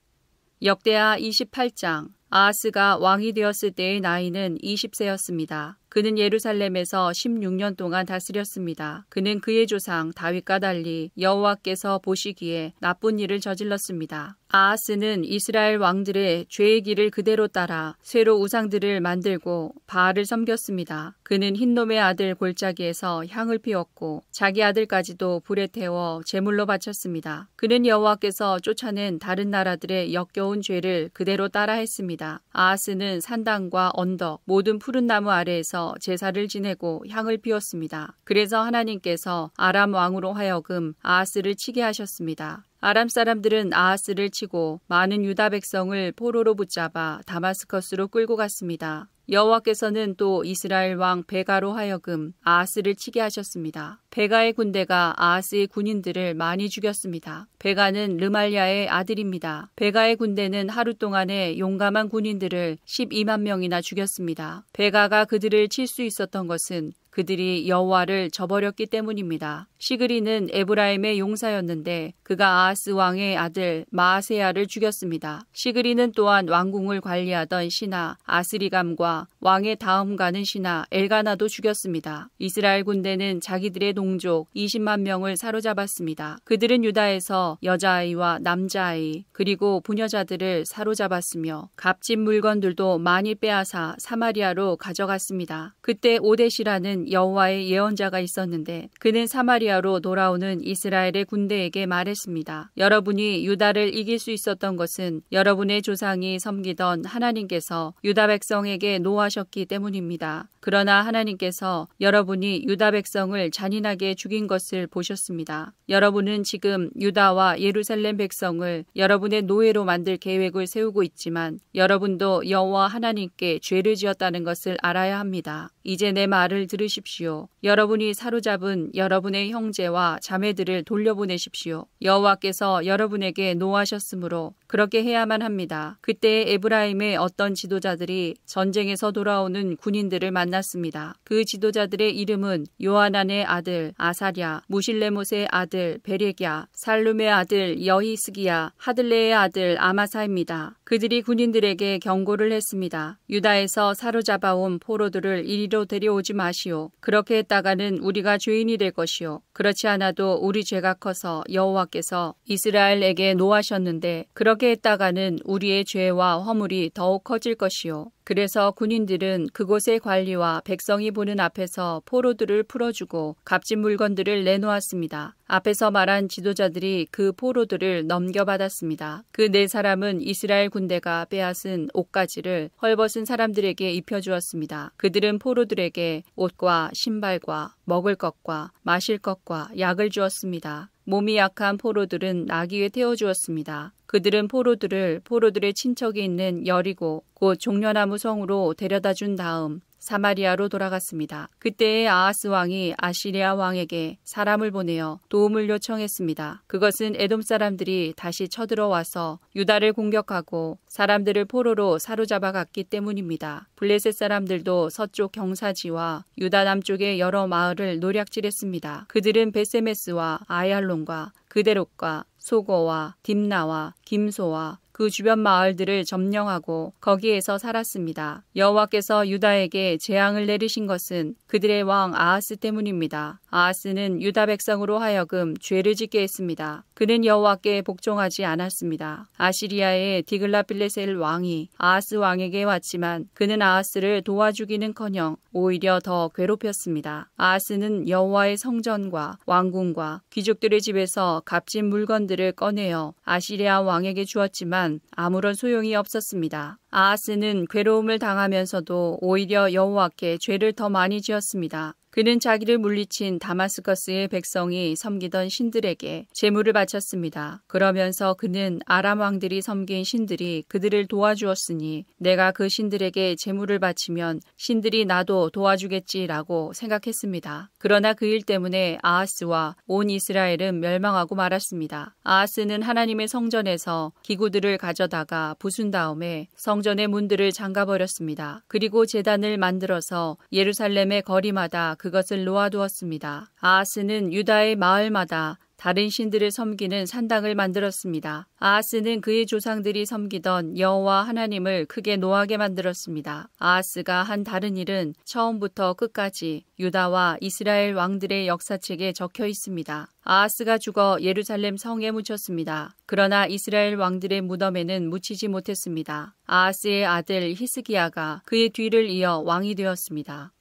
역대하 28장. 아하스가 왕이 되었을 때의 나이는 20세였습니다. 그는 예루살렘에서 16년 동안 다스렸습니다. 그는 그의 조상 다윗과 달리 여호와께서 보시기에 나쁜 일을 저질렀습니다. 아하스는 이스라엘 왕들의 죄의 길을 그대로 따라 쇠로 우상들을 만들고 바알을 섬겼습니다. 그는 흰놈의 아들 골짜기에서 향을 피웠고 자기 아들까지도 불에 태워 제물로 바쳤습니다. 그는 여호와께서 쫓아낸 다른 나라들의 역겨운 죄를 그대로 따라했습니다. 아하스는 산당과 언덕, 모든 푸른 나무 아래에서 제사를 지내고 향을 피웠습니다. 그래서 하나님께서 아람 왕으로 하여금 아하스를 치게 하셨습니다. 아람 사람들은 아하스를 치고 많은 유다 백성을 포로로 붙잡아 다마스커스로 끌고 갔습니다. 여호와께서는 또 이스라엘 왕 베가로 하여금 아하스를 치게 하셨습니다. 베가의 군대가 아하스의 군인들을 많이 죽였습니다. 베가는 르말야의 아들입니다. 베가의 군대는 하루 동안에 용감한 군인들을 12만 명이나 죽였습니다. 베가가 그들을 칠 수 있었던 것은 그들이 여호와를 저버렸기 때문입니다. 시그리는 에브라임의 용사였는데 그가 아하스 왕의 아들 마아세야를 죽였습니다. 시그리는 또한 왕궁을 관리하던 신하 아스리감과 왕의 다음 가는 신하 엘가나도 죽였습니다. 이스라엘 군대는 자기들의 동족 20만 명을 사로잡았습니다. 그들은 유다에서 여자아이와 남자아이 그리고 부녀자들을 사로잡았으며 값진 물건들도 많이 빼앗아 사마리아로 가져갔습니다. 그때 오데시라는 여호와의 예언자가 있었는데 그는 사마리아로 돌아오는 이스라엘의 군대에게 말했습니다. 여러분이 유다를 이길 수 있었던 것은 여러분의 조상이 섬기던 하나님께서 유다 백성에게 노하셨기 때문입니다. 그러나 하나님께서 여러분이 유다 백성을 잔인하게 죽인 것을 보셨습니다. 여러분은 지금 유다와 예루살렘 백성을 여러분의 노예로 만들 계획을 세우고 있지만 여러분도 여호와 하나님께 죄를 지었다는 것을 알아야 합니다. 이제 내 말을 들으십시오. 여러분이 사로잡은 여러분의 형제와 자매들을 돌려보내십시오. 여호와께서 여러분에게 노하셨으므로 그렇게 해야만 합니다. 그때 에브라임의 어떤 지도자들이 전쟁에서 돌아오는 군인들을 만났습니다. 그 지도자들의 이름은 요하난의 아들 아사랴, 무실레못의 아들 베레꺄, 살룸의 아들 여히스기야, 하들레의 아들 아마사입니다. 그들이 군인들에게 경고를 했습니다. 유다에서 사로잡아온 포로들을 이리로 데려오지 마시오. 그렇게 했다가는 우리가 죄인이 될 것이오. 그렇지 않아도 우리 죄가 커서 여호와께서 이스라엘에게 노하셨는데 그렇게 했다가는 우리의 죄와 허물이 더욱 커질 것이오. 그래서 군인들은 그곳의 관리와 백성이 보는 앞에서 포로들을 풀어주고 값진 물건들을 내놓았습니다. 앞에서 말한 지도자들이 그 포로들을 넘겨받았습니다. 그 네 사람은 이스라엘 군대가 빼앗은 옷가지를 헐벗은 사람들에게 입혀주었습니다. 그들은 포로들에게 옷과 신발과 먹을 것과 마실 것과 약을 주었습니다. 몸이 약한 포로들은 나귀에 태워주었습니다. 그들은 포로들의 친척이 있는 여리고 곧 종려나무 성으로 데려다 준 다음 사마리아로 돌아갔습니다. 그때에 아하스 왕이 아시리아 왕에게 사람을 보내어 도움을 요청했습니다. 그것은 에돔 사람들이 다시 쳐들어와서 유다를 공격하고 사람들을 포로로 사로잡아 갔기 때문입니다. 블레셋 사람들도 서쪽 경사지와 유다 남쪽의 여러 마을을 노략질했습니다. 그들은 베세메스와 아얄론과 그데롯과 소고와 딥나와 김소와 그 주변 마을들을 점령하고 거기에서 살았습니다. 여호와께서 유다에게 재앙을 내리신 것은 그들의 왕 아하스 때문입니다. 아하스는 유다 백성으로 하여금 죄를 짓게 했습니다. 그는 여호와께 복종하지 않았습니다. 아시리아의 디글라빌레셀 왕이 아하스 왕에게 왔지만 그는 아하스를 도와주기는커녕 오히려 더 괴롭혔습니다. 아하스는 여호와의 성전과 왕궁과 귀족들의 집에서 값진 물건들을 꺼내어 아시리아 왕에게 주었지만 아무런 소용이 없었습니다. 아하스는 괴로움을 당하면서도 오히려 여호와께 죄를 더 많이 지었습니다. 그는 자기를 물리친 다마스커스의 백성이 섬기던 신들에게 제물을 바쳤습니다. 그러면서 그는 아람 왕들이 섬긴 신들이 그들을 도와주었으니 내가 그 신들에게 제물을 바치면 신들이 나도 도와주겠지라고 생각했습니다. 그러나 그 일 때문에 아하스와 온 이스라엘은 멸망하고 말았습니다. 아하스는 하나님의 성전에서 기구들을 가져다가 부순 다음에 성전의 문들을 잠가버렸습니다. 그리고 제단을 만들어서 예루살렘의 거리마다 그것을 놓아두었습니다. 아하스는 유다의 마을마다 다른 신들을 섬기는 산당을 만들었습니다. 아하스는 그의 조상들이 섬기던 여호와 하나님을 크게 노하게 만들었습니다. 아하스가 한 다른 일은 처음부터 끝까지 유다와 이스라엘 왕들의 역사책에 적혀 있습니다. 아하스가 죽어 예루살렘 성에 묻혔습니다. 그러나 이스라엘 왕들의 무덤에는 묻히지 못했습니다. 아하스의 아들 히스기야가 그의 뒤를 이어 왕이 되었습니다.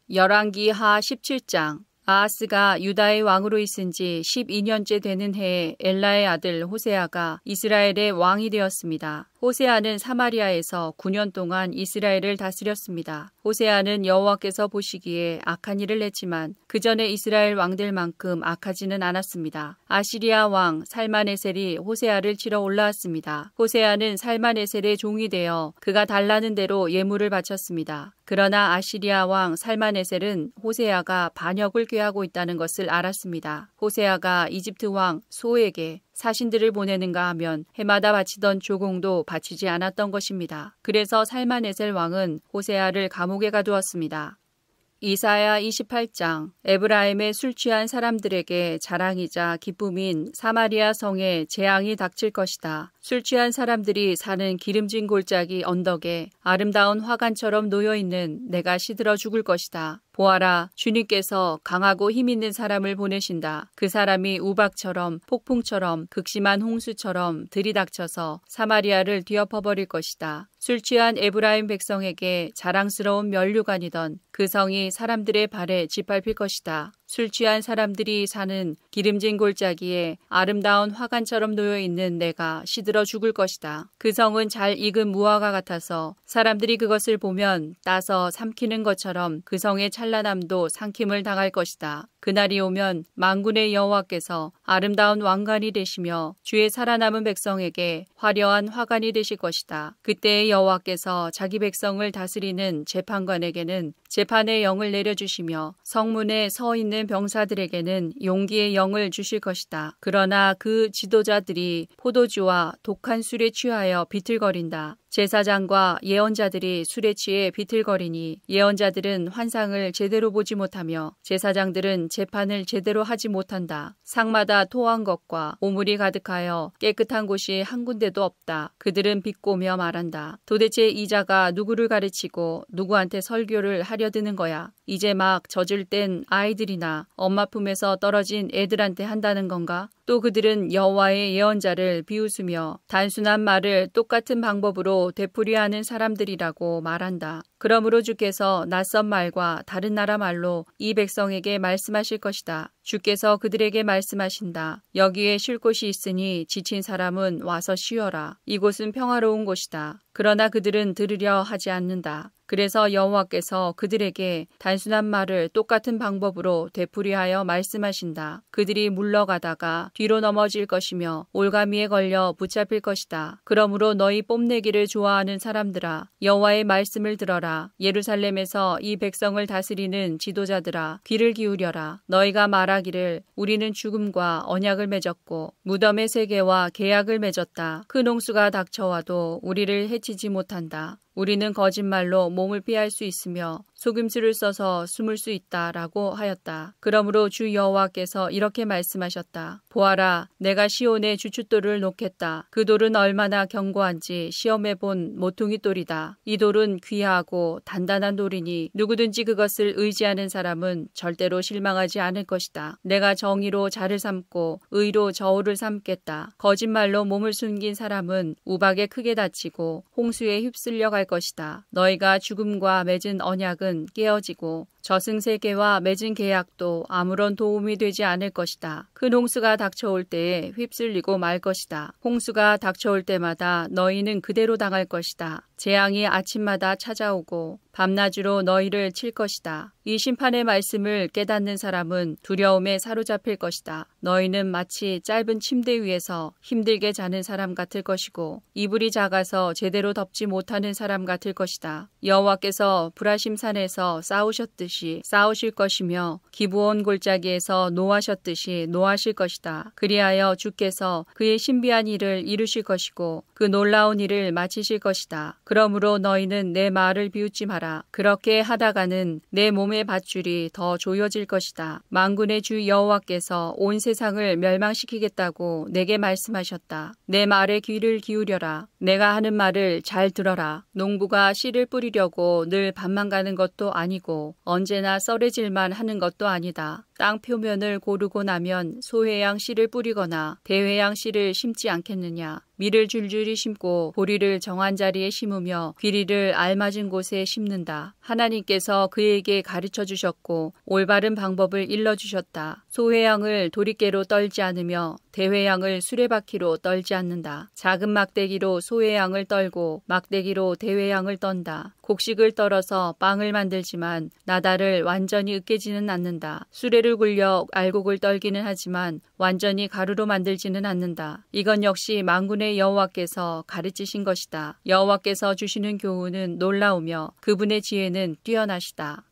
열왕기하 17장. 아하스가 유다의 왕으로 있은 지 12년째 되는 해에 엘라의 아들 호세아가 이스라엘의 왕이 되었습니다. 호세아는 사마리아에서 9년 동안 이스라엘을 다스렸습니다. 호세아는 여호와께서 보시기에 악한 일을 했지만 그 전에 이스라엘 왕들만큼 악하지는 않았습니다. 아시리아 왕 살마네셀이 호세아를 치러 올라왔습니다. 호세아는 살마네셀의 종이 되어 그가 달라는 대로 예물을 바쳤습니다. 그러나 아시리아 왕 살마네셀은 호세아가 반역을 꾀하고 있다는 것을 알았습니다. 호세아가 이집트 왕 소에게 사신들을 보내는가 하면 해마다 바치던 조공도 바치지 않았던 것입니다. 그래서 살마네셀 왕은 호세아를 감옥에 가두었습니다. 이사야 28장. 에브라임의 술 취한 사람들에게 자랑이자 기쁨인 사마리아 성에 재앙이 닥칠 것이다. 술 취한 사람들이 사는 기름진 골짜기 언덕에 아름다운 화관처럼 놓여있는 내가 시들어 죽을 것이다. 보아라, 주님께서 강하고 힘있는 사람을 보내신다. 그 사람이 우박처럼 폭풍처럼 극심한 홍수처럼 들이닥쳐서 사마리아를 뒤엎어버릴 것이다. 술 취한 에브라임 백성에게 자랑스러운 면류관이던 그 성이 사람들의 발에 짓밟힐 것이다. 술 취한 사람들이 사는 기름진 골짜기에 아름다운 화관처럼 놓여있는 내가 시들어 죽을 것이다. 그 성은 잘 익은 무화과 같아서 사람들이 그것을 보면 따서 삼키는 것처럼 그 성의 찬란함도 삼킴을 당할 것이다. 그날이 오면 만군의 여호와께서 아름다운 왕관이 되시며 주의 살아남은 백성에게 화려한 화관이 되실 것이다. 그때의 여호와께서 자기 백성을 다스리는 재판관에게는 재판의 영을 내려주시며 성문에 서 있는 있는 병사들에게는 용기의 영을 주실 것이다. 그러나 그 지도자들이 포도주와 독한 술에 취하여 비틀거린다. 제사장과 예언자들이 술에 취해 비틀거리니 예언자들은 환상을 제대로 보지 못하며 제사장들은 재판을 제대로 하지 못한다. 상마다 토한 것과 오물이 가득하여 깨끗한 곳이 한 군데도 없다. 그들은 비꼬며 말한다. 도대체 이 자가 누구를 가르치고 누구한테 설교를 하려 드는 거야. 이제 막 젖을 땐 아이들이나 엄마 품에서 떨어진 애들한테 한다는 건가? 또 그들은 여호와의 예언자를 비웃으며 단순한 말을 똑같은 방법으로 되풀이하는 사람들이라고 말한다. 그러므로 주께서 낯선 말과 다른 나라 말로 이 백성에게 말씀하실 것이다. 주께서 그들에게 말씀하신다. 여기에 쉴 곳이 있으니 지친 사람은 와서 쉬어라. 이곳은 평화로운 곳이다. 그러나 그들은 들으려 하지 않는다. 그래서 여호와께서 그들에게 단순한 말을 똑같은 방법으로 되풀이하여 말씀하신다. 그들이 물러가다가 뒤로 넘어질 것이며 올가미에 걸려 붙잡힐 것이다. 그러므로 너희 뽐내기를 좋아하는 사람들아, 여호와의 말씀을 들어라. 예루살렘에서 이 백성을 다스리는 지도자들아, 귀를 기울여라. 너희가 말하기를 우리는 죽음과 언약을 맺었고 무덤의 세계와 계약을 맺었다. 큰 홍수가 닥쳐와도 우리를 해치지 못한다. 우리는 거짓말로 몸을 피할 수 있으며 속임수를 써서 숨을 수 있다라고 하였다. 그러므로 주 여호와께서 이렇게 말씀하셨다. 보아라, 내가 시온에 주춧돌을 놓겠다. 그 돌은 얼마나 견고한지 시험해본 모퉁이 돌이다. 이 돌은 귀하고 단단한 돌이니 누구든지 그것을 의지하는 사람은 절대로 실망하지 않을 것이다. 내가 정의로 자를 삼고 의로 저울을 삼겠다. 거짓말로 몸을 숨긴 사람은 우박에 크게 다치고 홍수에 휩쓸려 갈 것이다. 너희가 죽음과 맺은 언약은 깨어지고 저승세계와 맺은 계약도 아무런 도움이 되지 않을 것이다. 큰 홍수가 닥쳐올 때에 휩쓸리고 말 것이다. 홍수가 닥쳐올 때마다 너희는 그대로 당할 것이다. 재앙이 아침마다 찾아오고 밤낮으로 너희를 칠 것이다. 이 심판의 말씀을 깨닫는 사람은 두려움에 사로잡힐 것이다. 너희는 마치 짧은 침대 위에서 힘들게 자는 사람 같을 것이고 이불이 작아서 제대로 덮지 못하는 사람 같을 것이다. 여호와께서 브라심산에서 싸우셨듯이 싸우실 것이며 기브온 골짜기에서 노하셨듯이 노하실 것이다. 그리하여 주께서 그의 신비한 일을 이루실 것이고 그 놀라운 일을 마치실 것이다. 그러므로 너희는 내 말을 비웃지 마라. 그렇게 하다가는 내 몸의 밧줄이 더 조여질 것이다. 만군의 주 여호와께서 온 세상을 멸망시키겠다고 내게 말씀하셨다. 내 말에 귀를 기울여라. 내가 하는 말을 잘 들어라. 농부가 씨를 뿌리려고 늘 밭만 가는 것도 아니고 언제나 썰해질만 하는 것도 아니다. 땅 표면을 고르고 나면 소회양 씨를 뿌리거나 대회양 씨를 심지 않겠느냐. 밀을 줄줄이 심고 보리를 정한 자리에 심으며 귀리를 알맞은 곳에 심는다. 하나님께서 그에게 가르쳐 주셨고 올바른 방법을 일러주셨다. 소회양을 도리깨로 떨지 않으며 대회양을 수레바퀴로 떨지 않는다. 작은 막대기로 소회양을 떨고 막대기로 대회양을 떤다. 곡식을 떨어서 빵을 만들지만 나달을 완전히 으깨지는 않는다. 수레를 굴려 알곡을 떨기는 하지만 완전히 가루로 만들지는 않는다. 이건 역시 만군의 여호와께서 가르치신 것이다. 여호와께서 주시는 교훈은 놀라우며 그분의 지혜는 뛰어나시다.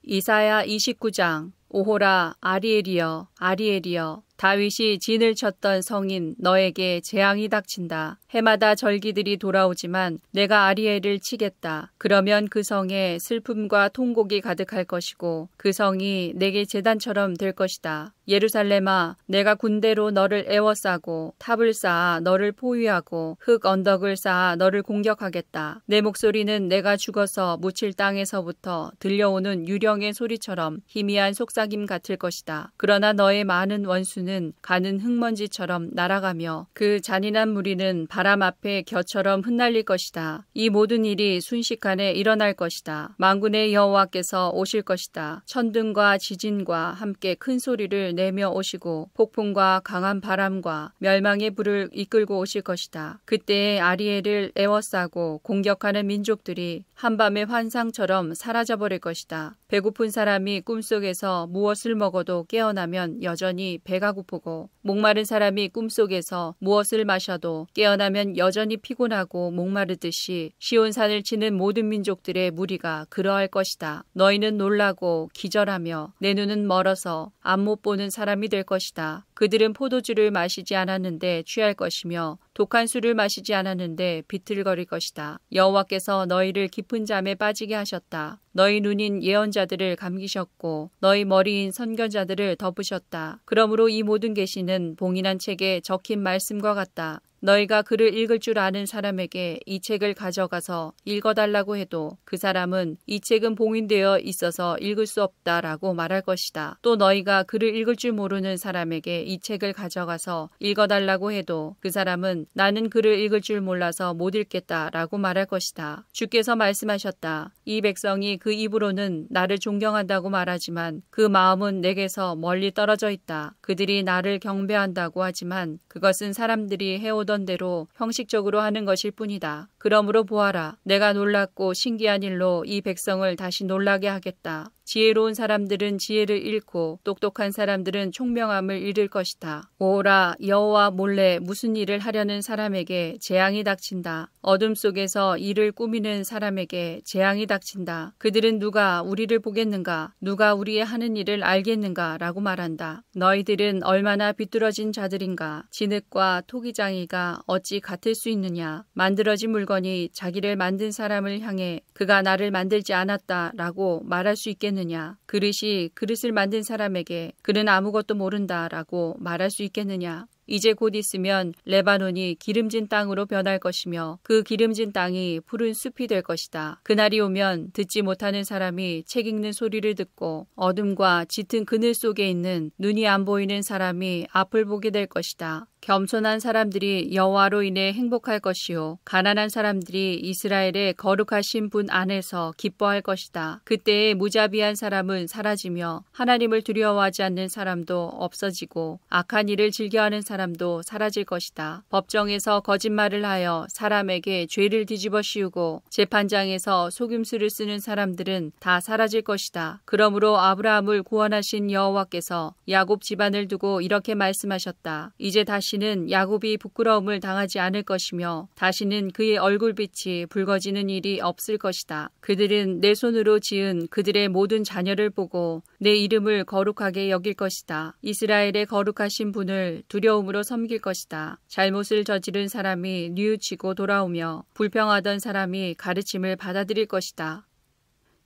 이사야 29장. 오호라 아리엘이여 아리엘이여 다윗이 진을 쳤던 성인 너에게 재앙이 닥친다. 해마다 절기들이 돌아오지만 내가 아리엘을 치겠다. 그러면 그 성에 슬픔과 통곡이 가득할 것이고 그 성이 내게 제단처럼 될 것이다. 예루살렘아, 내가 군대로 너를 에워싸고 탑을 쌓아 너를 포위하고 흙 언덕을 쌓아 너를 공격하겠다. 내 목소리는 내가 죽어서 묻힐 땅에서부터 들려오는 유령의 소리처럼 희미한 속삭임 같을 것이다. 그러나 너의 많은 원수는 가는 흙먼지처럼 날아가며 그 잔인한 무리는 바람 앞에 겨처럼 흩날릴 것이다. 이 모든 일이 순식간에 일어날 것이다. 만군의 여호와께서 오실 것이다. 천둥과 지진과 함께 큰 소리를 내며 오시고 폭풍과 강한 바람과 멸망의 불을 이끌고 오실 것이다. 그때에 아리엘을 에워싸고 공격하는 민족들이 한밤의 환상처럼 사라져버릴 것이다. 배고픈 사람이 꿈속에서 무엇을 먹어도 깨어나면 여전히 배가 고프고 목마른 사람이 꿈속에서 무엇을 마셔도 깨어나면 여전히 피곤하고 목마르듯이 시온산을 치는 모든 민족들의 무리가 그러할 것이다. 너희는 놀라고 기절하며 내 눈은 멀어서 앞 못 보는 사람이 될 것이다. 그들은 포도주를 마시지 않았는데 취할 것이며 독한 술을 마시지 않았는데 비틀거릴 것이다. 여호와께서 너희를 깊은 잠에 빠지게 하셨다. 너희 눈인 예언자들을 감기셨고 너희 머리인 선견자들을 덮으셨다. 그러므로 이 모든 계시는 봉인한 책에 적힌 말씀과 같다. 너희가 그를 읽을 줄 아는 사람에게 이 책을 가져가서 읽어달라고 해도 그 사람은 이 책은 봉인되어 있어서 읽을 수 없다라고 말할 것이다. 또 너희가 그를 읽을 줄 모르는 사람에게 이 책을 가져가서 읽어달라고 해도 그 사람은 나는 그를 읽을 줄 몰라서 못 읽겠다라고 말할 것이다. 주께서 말씀하셨다. 이 백성이 그 입으로는 나를 존경한다고 말하지만 그 마음은 내게서 멀리 떨어져 있다. 그들이 나를 경배한다고 하지만 그것은 사람들이 해오던 대로 형식적으로 하는 것일 뿐이다. 그러므로 보아라. 내가 놀랍고 신기한 일로 이 백성을 다시 놀라게 하겠다. 지혜로운 사람들은 지혜를 잃고 똑똑한 사람들은 총명함을 잃을 것이다. 오라, 여호와 몰래 무슨 일을 하려는 사람에게 재앙이 닥친다. 어둠 속에서 일을 꾸미는 사람에게 재앙이 닥친다. 그들은 누가 우리를 보겠는가? 누가 우리의 하는 일을 알겠는가? 라고 말한다. 너희들은 얼마나 비뚤어진 자들인가? 진흙과 토기장이가 어찌 같을 수 있느냐? 만들어진 물건이 자기를 만든 사람을 향해 그가 나를 만들지 않았다 라고 말할 수 있겠느냐? 그릇이 그릇을 만든 사람에게 그는 아무것도 모른다 라고 말할 수 있겠느냐? 이제 곧 있으면 레바논이 기름진 땅으로 변할 것이며 그 기름진 땅이 푸른 숲이 될 것이다. 그날이 오면 듣지 못하는 사람이 책 읽는 소리를 듣고 어둠과 짙은 그늘 속에 있는 눈이 안 보이는 사람이 앞을 보게 될 것이다. 겸손한 사람들이 여호와로 인해 행복할 것이요 가난한 사람들이 이스라엘의 거룩하신 분 안에서 기뻐할 것이다. 그때에 무자비한 사람은 사라지며 하나님을 두려워하지 않는 사람도 없어지고 악한 일을 즐겨하는 사람도 사라질 것이다. 법정에서 거짓말을 하여 사람에게 죄를 뒤집어 씌우고 재판장에서 속임수를 쓰는 사람들은 다 사라질 것이다. 그러므로 아브라함을 구원하신 여호와께서 야곱 집안을 두고 이렇게 말씀하셨다. 이제 다시는 야곱이 부끄러움을 당하지 않을 것이며 다시는 그의 얼굴빛이 붉어지는 일이 없을 것이다. 그들은 내 손으로 지은 그들의 모든 자녀를 보고 내 이름을 거룩하게 여길 것이다. 이스라엘의 거룩하신 분을 두려움으로 섬길 것이다. 잘못을 저지른 사람이 뉘우치고 돌아오며 불평하던 사람이 가르침을 받아들일 것이다.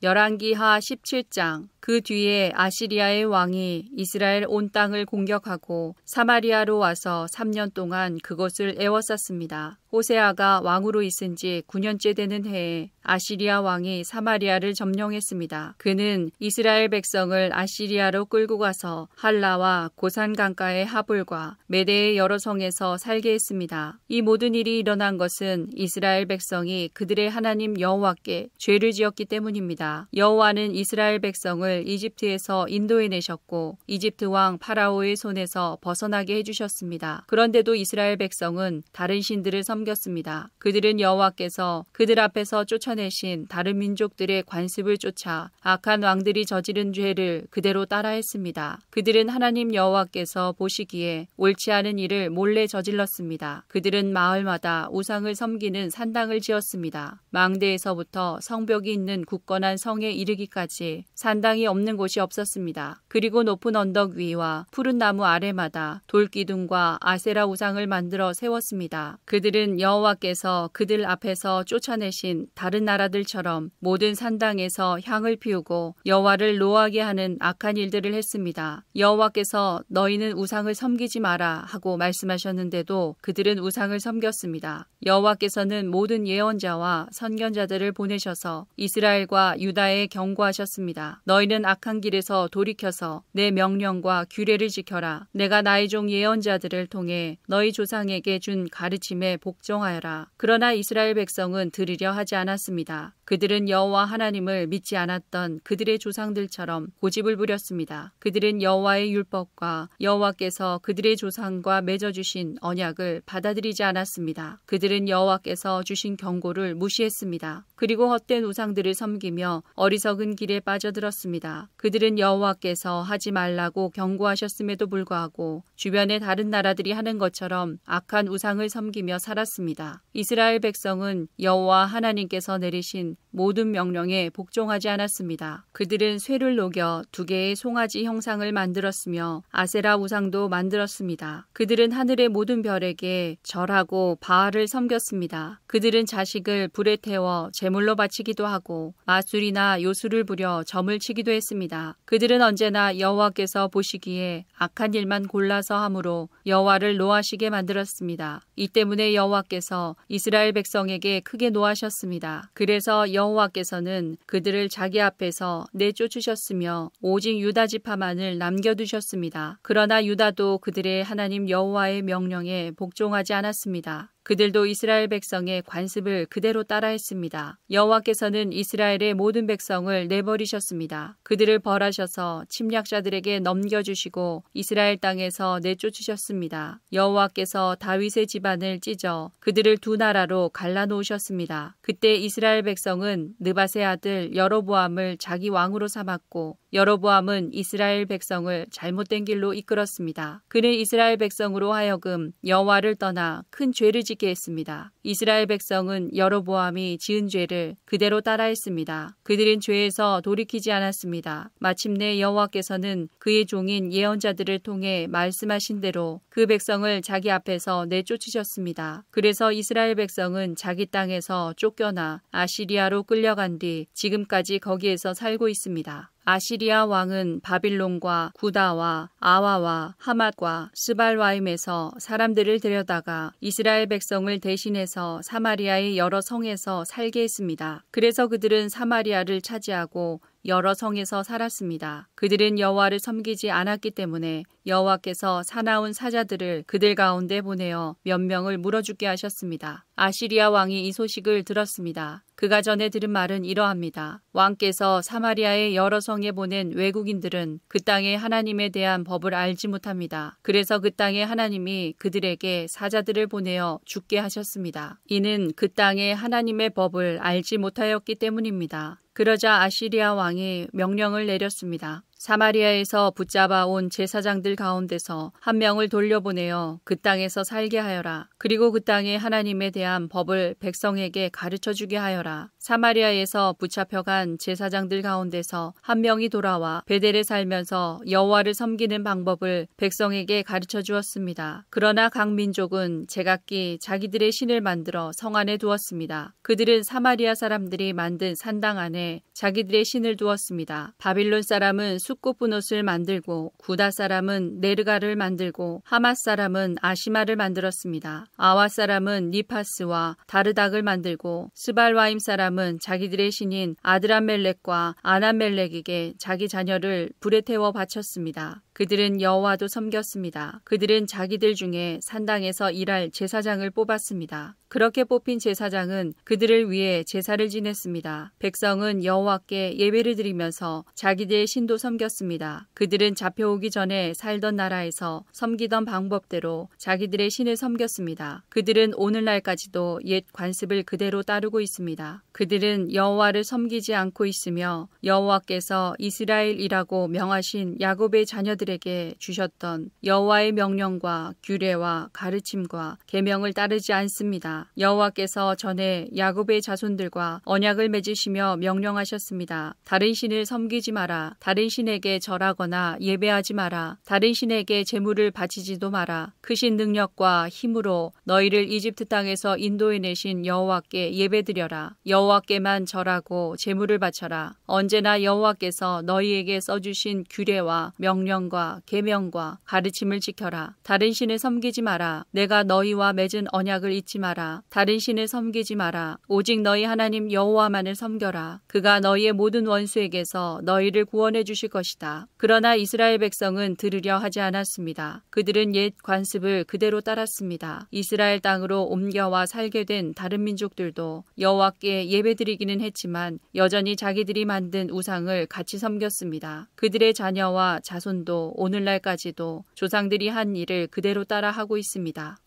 열왕기하 17장. 그 뒤에 아시리아의 왕이 이스라엘 온 땅을 공격하고 사마리아로 와서 3년 동안 그곳을 에워쌌습니다. 호세아가 왕으로 있은 지 9년째 되는 해에 아시리아 왕이 사마리아를 점령했습니다. 그는 이스라엘 백성을 아시리아로 끌고 가서 할라와 고산 강가의 하볼과 메대의 여러 성에서 살게 했습니다. 이 모든 일이 일어난 것은 이스라엘 백성이 그들의 하나님 여호와께 죄를 지었기 때문입니다. 여호와는 이스라엘 백성을 이집트에서 인도해내셨고 이집트 왕 파라오의 손에서 벗어나게 해주셨습니다. 그런데도 이스라엘 백성은 다른 신들을 섬겼습니다. 그들은 여호와께서 그들 앞에서 쫓아내신 다른 민족들의 관습을 쫓아 악한 왕들이 저지른 죄를 그대로 따라했습니다. 그들은 하나님 여호와께서 보시기에 옳지 않은 일을 몰래 저질렀습니다. 그들은 마을마다 우상을 섬기는 산당을 지었습니다. 망대에서부터 성벽이 있는 굳건한 성에 이르기까지 산당이 없는 곳이 없었습니다. 그리고 높은 언덕 위와 푸른 나무 아래마다 돌기둥과 아세라 우상을 만들어 세웠습니다. 그들은 여호와께서 그들 앞에서 쫓아내신 다른 나라들처럼 모든 산당에서 향을 피우고 여호와를 노하게 하는 악한 일들을 했습니다. 여호와께서 너희는 우상을 섬기지 마라 하고 말씀하셨는데도 그들은 우상을 섬겼습니다. 여호와께서는 모든 예언자와 선견자들을 보내셔서 이스라엘과 유다에 경고하셨습니다. 너희는 악한 길에서 돌이켜서 내 명령과 규례를 지켜라. 내가 나의 종 예언자들을 통해 너희 조상에게 준 가르침에 복종하여라. 그러나 이스라엘 백성은 들으려 하지 않았습니다. 그들은 여호와 하나님을 믿지 않았던 그들의 조상들처럼 고집을 부렸습니다. 그들은 여호와의 율법과 여호와께서 그들의 조상과 맺어주신 언약을 받아들이지 않았습니다. 그들은 여호와께서 주신 경고를 무시했습니다. 그리고 헛된 우상들을 섬기며 어리석은 길에 빠져들었습니다. 그들은 여호와께서 여호와께서 하지 말라고 경고하셨음에도 불구하고 주변의 다른 나라들이 하는 것처럼 악한 우상을 섬기며 살았습니다. 이스라엘 백성은 여호와 하나님께서 내리신 모든 명령에 복종하지 않았습니다. 그들은 쇠를 녹여 2개의 송아지 형상을 만들었으며 아세라 우상도 만들었습니다. 그들은 하늘의 모든 별에게 절하고 바알을 섬겼습니다. 그들은 자식을 불에 태워 제물로 바치기도 하고 마술이나 요술을 부려 점을 치기도 했습니다. 그들은 언제나 여호와께서 보시기에 악한 일만 골라서 함으로 여호와를 노하시게 만들었습니다. 이 때문에 여호와께서 이스라엘 백성에게 크게 노하셨습니다. 그래서 여호와께서는 그들을 자기 앞에서 내쫓으셨으며 오직 유다 지파만을 남겨두셨습니다. 그러나 유다도 그들의 하나님 여호와의 명령에 복종하지 않았습니다. 그들도 이스라엘 백성의 관습을 그대로 따라했습니다. 여호와께서는 이스라엘의 모든 백성을 내버리셨습니다. 그들을 벌하셔서 침략자들에게 넘겨주시고 이스라엘 땅에서 내쫓으셨습니다. 여호와께서 다윗의 집안을 찢어 그들을 2 나라로 갈라놓으셨습니다. 그때 이스라엘 백성은 느밧의 아들 여로보암을 자기 왕으로 삼았고 여로보암은 이스라엘 백성을 잘못된 길로 이끌었습니다. 그는 이스라엘 백성으로 하여금 여호와를 떠나 큰 죄를 짓게 했습니다. 이스라엘 백성은 여로보암이 지은 죄를 그대로 따라했습니다. 그들은 죄에서 돌이키지 않았습니다. 마침내 여호와께서는 그의 종인 예언자들을 통해 말씀하신 대로 그 백성을 자기 앞에서 내쫓으셨습니다. 그래서 이스라엘 백성은 자기 땅에서 쫓겨나 아시리아로 끌려간 뒤 지금까지 거기에서 살고 있습니다. 아시리아 왕은 바빌론과 구다와 아와와 하맛과 스발와임에서 사람들을 데려다가 이스라엘 백성을 대신해서 사마리아의 여러 성에서 살게 했습니다. 그래서 그들은 사마리아를 차지하고 여러 성에서 살았습니다. 그들은 여호와를 섬기지 않았기 때문에 여호와께서 사나운 사자들을 그들 가운데 보내어 몇 명을 물어 죽게 하셨습니다. 아시리아 왕이 이 소식을 들었습니다. 그가 전에 들은 말은 이러합니다. 왕께서 사마리아의 여러 성에 보낸 외국인들은 그 땅의 하나님에 대한 법을 알지 못합니다. 그래서 그 땅의 하나님이 그들에게 사자들을 보내어 죽게 하셨습니다. 이는 그 땅의 하나님의 법을 알지 못하였기 때문입니다. 그러자 아시리아 왕이 명령을 내렸습니다. 사마리아에서 붙잡아 온 제사장들 가운데서 1명을 돌려보내어 그 땅에서 살게 하여라. 그리고 그 땅의 하나님에 대한 법을 백성에게 가르쳐주게 하여라. 사마리아에서 붙잡혀간 제사장들 가운데서 1명이 돌아와 베델에 살면서 여호와를 섬기는 방법을 백성에게 가르쳐 주었습니다. 그러나 각 민족은 제각기 자기들의 신을 만들어 성 안에 두었습니다. 그들은 사마리아 사람들이 만든 산당 안에 자기들의 신을 두었습니다. 바빌론 사람은 숫꽃분옷을 만들고 구다 사람은 네르가를 만들고 하맛 사람은 아시마를 만들었습니다. 아와 사람은 니파스와 다르닥을 만들고 스발와임 사람은 자기들의 신인 아드람멜렉과 아나멜렉에게 자기 자녀를 불에 태워 바쳤습니다. 그들은 여호와도 섬겼습니다. 그들은 자기들 중에 산당에서 일할 제사장을 뽑았습니다. 그렇게 뽑힌 제사장은 그들을 위해 제사를 지냈습니다. 백성은 여호와께 예배를 드리면서 자기들의 신도 섬겼습니다. 그들은 잡혀오기 전에 살던 나라에서 섬기던 방법대로 자기들의 신을 섬겼습니다. 그들은 오늘날까지도 옛 관습을 그대로 따르고 있습니다. 그들은 여호와를 섬기지 않고 있으며 여호와께서 이스라엘이라고 명하신 야곱의 자녀들에게 주셨던 여호와의 명령과 규례와 가르침과 계명을 따르지 않습니다. 여호와께서 전에 야곱의 자손들과 언약을 맺으시며 명령하셨습니다. 다른 신을 섬기지 마라. 다른 신에게 절하거나 예배하지 마라. 다른 신에게 제물을 바치지도 마라. 크신 능력과 힘으로 너희를 이집트 땅에서 인도해내신 여호와께 예배드려라. 여호와께만 절하고 제물을 바쳐라. 언제나 여호와께서 너희에게 써주신 규례와 명령과 계명과 가르침을 지켜라. 다른 신을 섬기지 마라. 내가 너희와 맺은 언약을 잊지 마라. 다른 신을 섬기지 마라. 오직 너희 하나님 여호와만을 섬겨라. 그가 너희의 모든 원수에게서 너희를 구원해 주실 것이다. 그러나 이스라엘 백성은 들으려 하지 않았습니다. 그들은 옛 관습을 그대로 따랐습니다. 이스라엘 땅으로 옮겨와 살게 된 다른 민족들도 여호와께 예배드리기는 했지만 여전히 자기들이 만든 우상을 같이 섬겼습니다. 그들의 자녀와 자손도 오늘날까지도 조상들이 한 일을 그대로 따라하고 있습니다.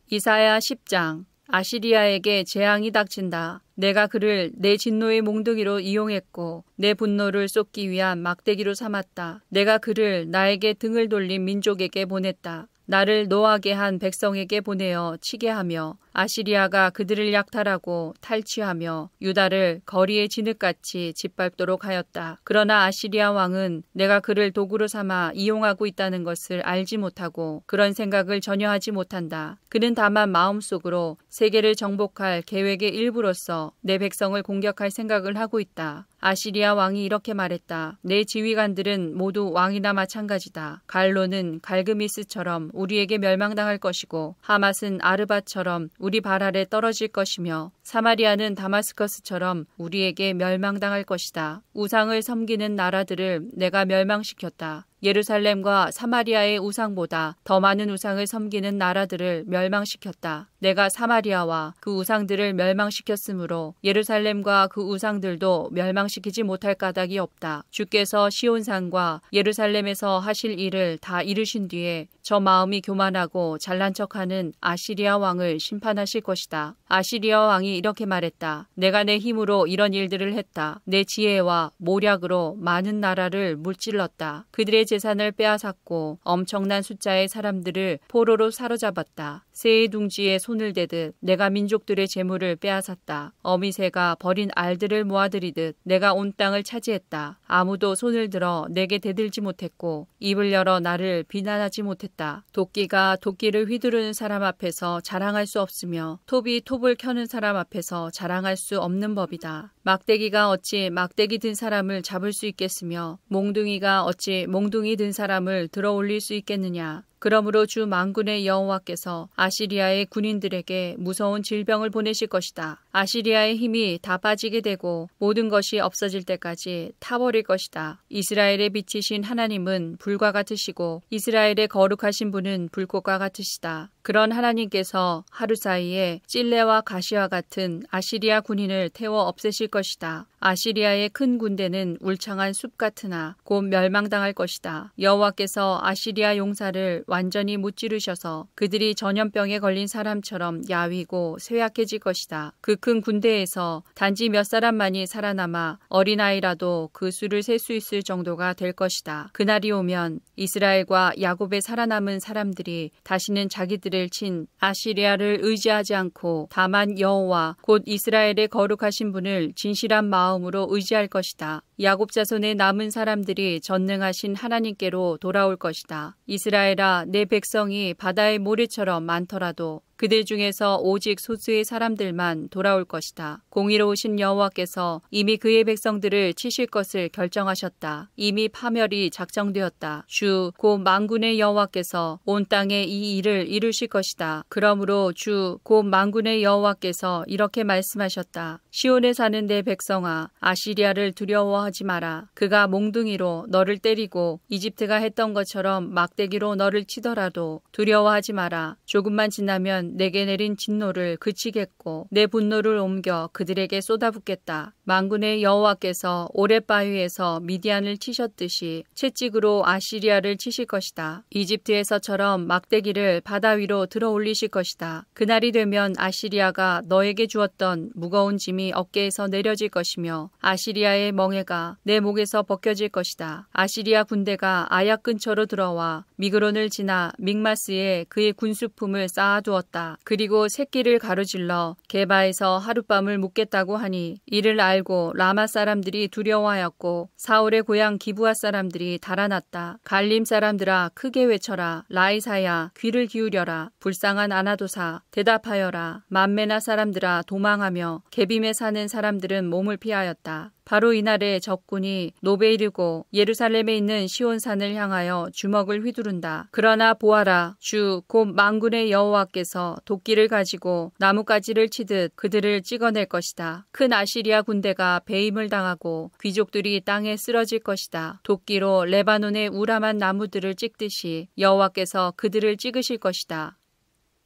이사야 10장. 아시리아에게 재앙이 닥친다. 내가 그를 내 진노의 몽둥이로 이용했고 내 분노를 쏟기 위한 막대기로 삼았다. 내가 그를 나에게 등을 돌린 민족에게 보냈다. 나를 노하게 한 백성에게 보내어 치게 하며 아시리아가 그들을 약탈하고 탈취하며 유다를 거리의 진흙같이 짓밟도록 하였다. 그러나 아시리아 왕은 내가 그를 도구로 삼아 이용하고 있다는 것을 알지 못하고 그런 생각을 전혀 하지 못한다. 그는 다만 마음속으로 세계를 정복할 계획의 일부로서 내 백성을 공격할 생각을 하고 있다. 아시리아 왕이 이렇게 말했다. 내 지휘관들은 모두 왕이나 마찬가지다. 갈로는 갈그미스처럼 우리에게 멸망당할 것이고 하맛은 아르밧처럼 우리 발 아래 떨어질 것이며 사마리아는 다마스커스처럼 우리에게 멸망당할 것이다. 우상을 섬기는 나라들을 내가 멸망시켰다. 예루살렘과 사마리아의 우상보다 더 많은 우상을 섬기는 나라들을 멸망시켰다. 내가 사마리아와 그 우상들을 멸망시켰으므로 예루살렘과 그 우상들도 멸망시키지 못할 까닭이 없다. 주께서 시온산과 예루살렘에서 하실 일을 다 이루신 뒤에 저 마음이 교만하고 잘난 척하는 아시리아 왕을 심판하실 것이다. 아시리아 왕이 이렇게 말했다. 내가 내 힘으로 이런 일들을 했다. 내 지혜와 모략으로 많은 나라를 물질렀다. 그들의 재산을 빼앗았고 엄청난 숫자의 사람들을 포로로 사로잡았다. 새의 둥지에 손을 대듯 내가 민족들의 재물을 빼앗았다. 어미새가 버린 알들을 모아들이듯 내가 온 땅을 차지했다. 아무도 손을 들어 내게 대들지 못했고 입을 열어 나를 비난하지 못했다. 도끼가 도끼를 휘두르는 사람 앞에서 자랑할 수 없으며 톱이 톱을 켜는 사람 앞에서 자랑할 수 없는 법이다. 막대기가 어찌 막대기 든 사람을 잡을 수 있겠으며 몽둥이가 어찌 몽둥이 든 사람을 들어 올릴 수 있겠느냐. 그러므로 주 만군의 여호와께서 아시리아의 군인들에게 무서운 질병을 보내실 것이다. 아시리아의 힘이 다 빠지게 되고 모든 것이 없어질 때까지 타버릴 것이다. 이스라엘의 빛이신 하나님은 불과 같으시고 이스라엘의 거룩하신 분은 불꽃과 같으시다. 그런 하나님께서 하루 사이에 찔레와 가시와 같은 아시리아 군인을 태워 없애실 것이다. 아시리아의 큰 군대는 울창한 숲 같으나 곧 멸망당할 것이다. 여호와께서 아시리아 용사를 완전히 무찌르셔서 그들이 전염병에 걸린 사람처럼 야위고 쇠약해질 것이다. 그 큰 군대에서 단지 몇 사람만이 살아남아 어린아이라도 그 수를 셀 수 있을 정도가 될 것이다. 그날이 오면 이스라엘과 야곱의 살아남은 사람들이 다시는 자기들을 친 아시리아를 의지하지 않고 다만 여호와 곧 이스라엘의 거룩하신 분을 진실한 마음으로 의지할 것이다. 야곱 자손의 남은 사람들이 전능하신 하나님께로 돌아올 것이다. 이스라엘아, 내 백성이 바다의 모래처럼 많더라도 그들 중에서 오직 소수의 사람들만 돌아올 것이다. 공의로우신 여호와께서 이미 그의 백성들을 치실 것을 결정하셨다. 이미 파멸이 작정되었다. 주 곧 만군의 여호와께서 온 땅에 이 일을 이루실 것이다. 그러므로 주 곧 만군의 여호와께서 이렇게 말씀하셨다. 시온에 사는 내 백성아, 아시리아를 두려워하지 마라. 그가 몽둥이로 너를 때리고 이집트가 했던 것처럼 막대기로 너를 치더라도 두려워하지 마라. 조금만 지나면 내게 내린 진노를 그치겠고 내 분노를 옮겨 그들에게 쏟아붓겠다. 만군의 여호와께서 오랫바위에서 미디안을 치셨듯이 채찍으로 아시리아를 치실 것이다. 이집트에서처럼 막대기를 바다 위로 들어 올리실 것이다. 그날이 되면 아시리아가 너에게 주었던 무거운 짐이 어깨에서 내려질 것이며 아시리아의 멍에가 내 목에서 벗겨질 것이다. 아시리아 군대가 아약 근처로 들어와 미그론을 지나 믹마스에 그의 군수품을 쌓아두었다. 그리고 새끼를 가로질러 게바에서 하룻밤을 묵겠다고 하니 이를 알고 라마 사람들이 두려워하였고 사울의 고향 기브아 사람들이 달아났다. 갈림 사람들아, 크게 외쳐라. 라이사야, 귀를 기울여라. 불쌍한 아나도사, 대답하여라. 만메나 사람들아, 도망하며 게빔에 사는 사람들은 몸을 피하였다. 바로 이날에 적군이 노베 이르고 예루살렘에 있는 시온산을 향하여 주먹을 휘두른다. 그러나 보아라, 주 곧 만군의 여호와께서 도끼를 가지고 나뭇가지를 치듯 그들을 찍어낼 것이다. 큰 아시리아 군대가 배임을 당하고 귀족들이 땅에 쓰러질 것이다. 도끼로 레바논의 우람한 나무들을 찍듯이 여호와께서 그들을 찍으실 것이다.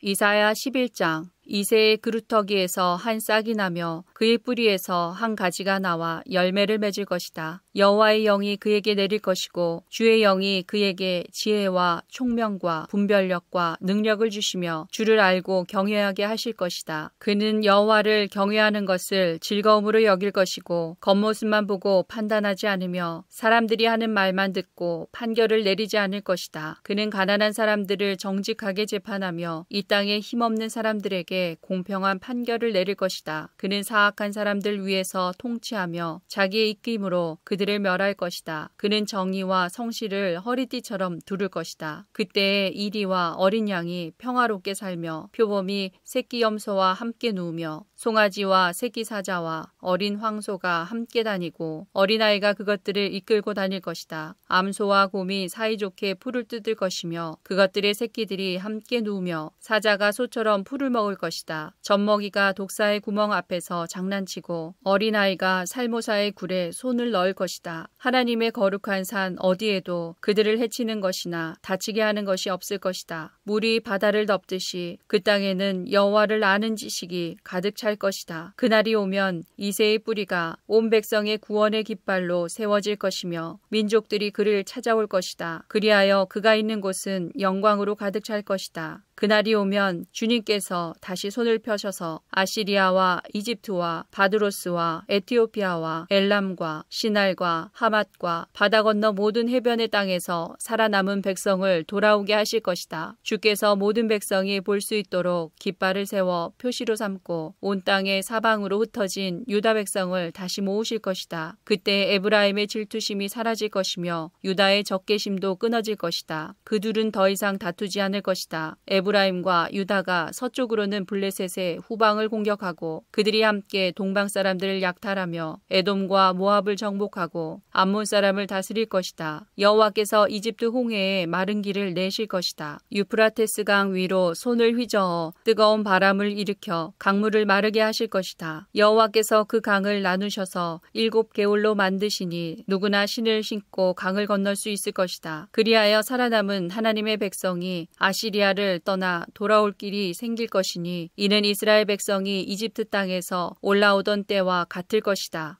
이사야 11장. 이새의 그루터기에서 한 싹이 나며 그의 뿌리에서 한 가지가 나와 열매를 맺을 것이다. 여호와의 영이 그에게 내릴 것이고 주의 영이 그에게 지혜와 총명과 분별력과 능력을 주시며 주를 알고 경외하게 하실 것이다. 그는 여호와를 경외하는 것을 즐거움으로 여길 것이고 겉모습만 보고 판단하지 않으며 사람들이 하는 말만 듣고 판결을 내리지 않을 것이다. 그는 가난한 사람들을 정직하게 재판하며 이 땅에 힘없는 사람들에게 공평한 판결을 내릴 것이다. 그는 사악한 사람들 위에서 통치하며 자기의 이끌림으로 그들을 멸할 것이다. 그는 정의와 성실을 허리띠처럼 두를 것이다. 그때에 이리와 어린 양이 평화롭게 살며 표범이 새끼 염소와 함께 누우며 송아지와 새끼 사자와 어린 황소가 함께 다니고 어린아이가 그것들을 이끌고 다닐 것이다. 암소와 곰이 사이좋게 풀을 뜯을 것이며 그것들의 새끼들이 함께 누우며 사자가 소처럼 풀을 먹을 것이다. 젖먹이가 독사의 구멍 앞에서 장난치고 어린아이가 살모사의 굴에 손을 넣을 것이다. 하나님의 거룩한 산 어디에도 그들을 해치는 것이나 다치게 하는 것이 없을 것이다. 물이 바다를 덮듯이 그 땅에는 여호와를 아는 지식이 가득 찰 것이다. 그날이 오면 이새의 뿌리가 온 백성의 구원의 깃발로 세워질 것이며 민족들이 그를 찾아올 것이다. 그리하여 그가 있는 곳은 영광으로 가득 찰 것이다. 그날이 오면 주님께서 다시 손을 펴셔서 아시리아와 이집트와 바드로스와 에티오피아와 엘람과 시날과 하맛과 바다 건너 모든 해변의 땅에서 살아남은 백성을 돌아오게 하실 것이다. 주께서 모든 백성이 볼 수 있도록 깃발을 세워 표시로 삼고 온 땅의 사방으로 흩어진 유다 백성을 다시 모으실 것이다. 그때 에브라임의 질투심이 사라질 것이며 유다의 적개심도 끊어질 것이다. 그 둘은 더 이상 다투지 않을 것이다. 에브라임과 유다가 서쪽으로는 블레셋의 후방을 공격하고 그들이 함께 동방 사람들을 약탈하며 에돔과 모압을 정복하고 암몬 사람을 다스릴 것이다. 여호와께서 이집트 홍해에 마른 길을 내실 것이다. 유프라테스 강 위로 손을 휘저어 뜨거운 바람을 일으켜 강물을 마르게 하실 것이다. 여호와께서 그 강을 나누셔서 7개울로 만드시니 누구나 신을 신고 강을 건널 수 있을 것이다. 그리하여 살아남은 하나님의 백성이 아시리아를 떠나 돌아올 길이 생길 것이니 이는 이스라엘 백성이 이집트 땅에서 올라오던 때와 같을 것이다.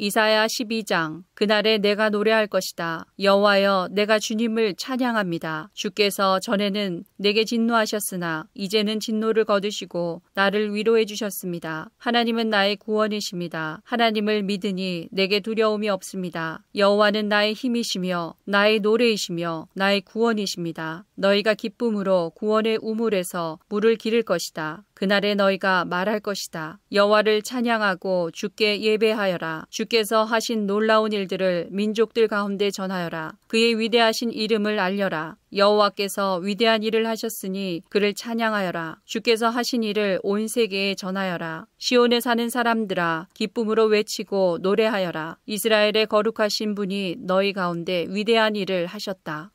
이사야 12장. 그날에 내가 노래할 것이다. 여호와여, 내가 주님을 찬양합니다. 주께서 전에는 내게 진노하셨으나 이제는 진노를 거두시고 나를 위로해 주셨습니다. 하나님은 나의 구원이십니다. 하나님을 믿으니 내게 두려움이 없습니다. 여호와는 나의 힘이시며 나의 노래이시며 나의 구원이십니다. 너희가 기쁨으로 구원의 우물에서 물을 기를 것이다. 그날에 너희가 말할 것이다. 여호와를 찬양하고 주께 예배하여라. 주께서 하신 놀라운 일들을 민족들 가운데 전하여라. 그의 위대하신 이름을 알려라. 여호와께서 위대한 일을 하셨으니 그를 찬양하여라. 주께서 하신 일을 온 세계에 전하여라. 시온에 사는 사람들아, 기쁨으로 외치고 노래하여라. 이스라엘의 거룩하신 분이 너희 가운데 위대한 일을 하셨다.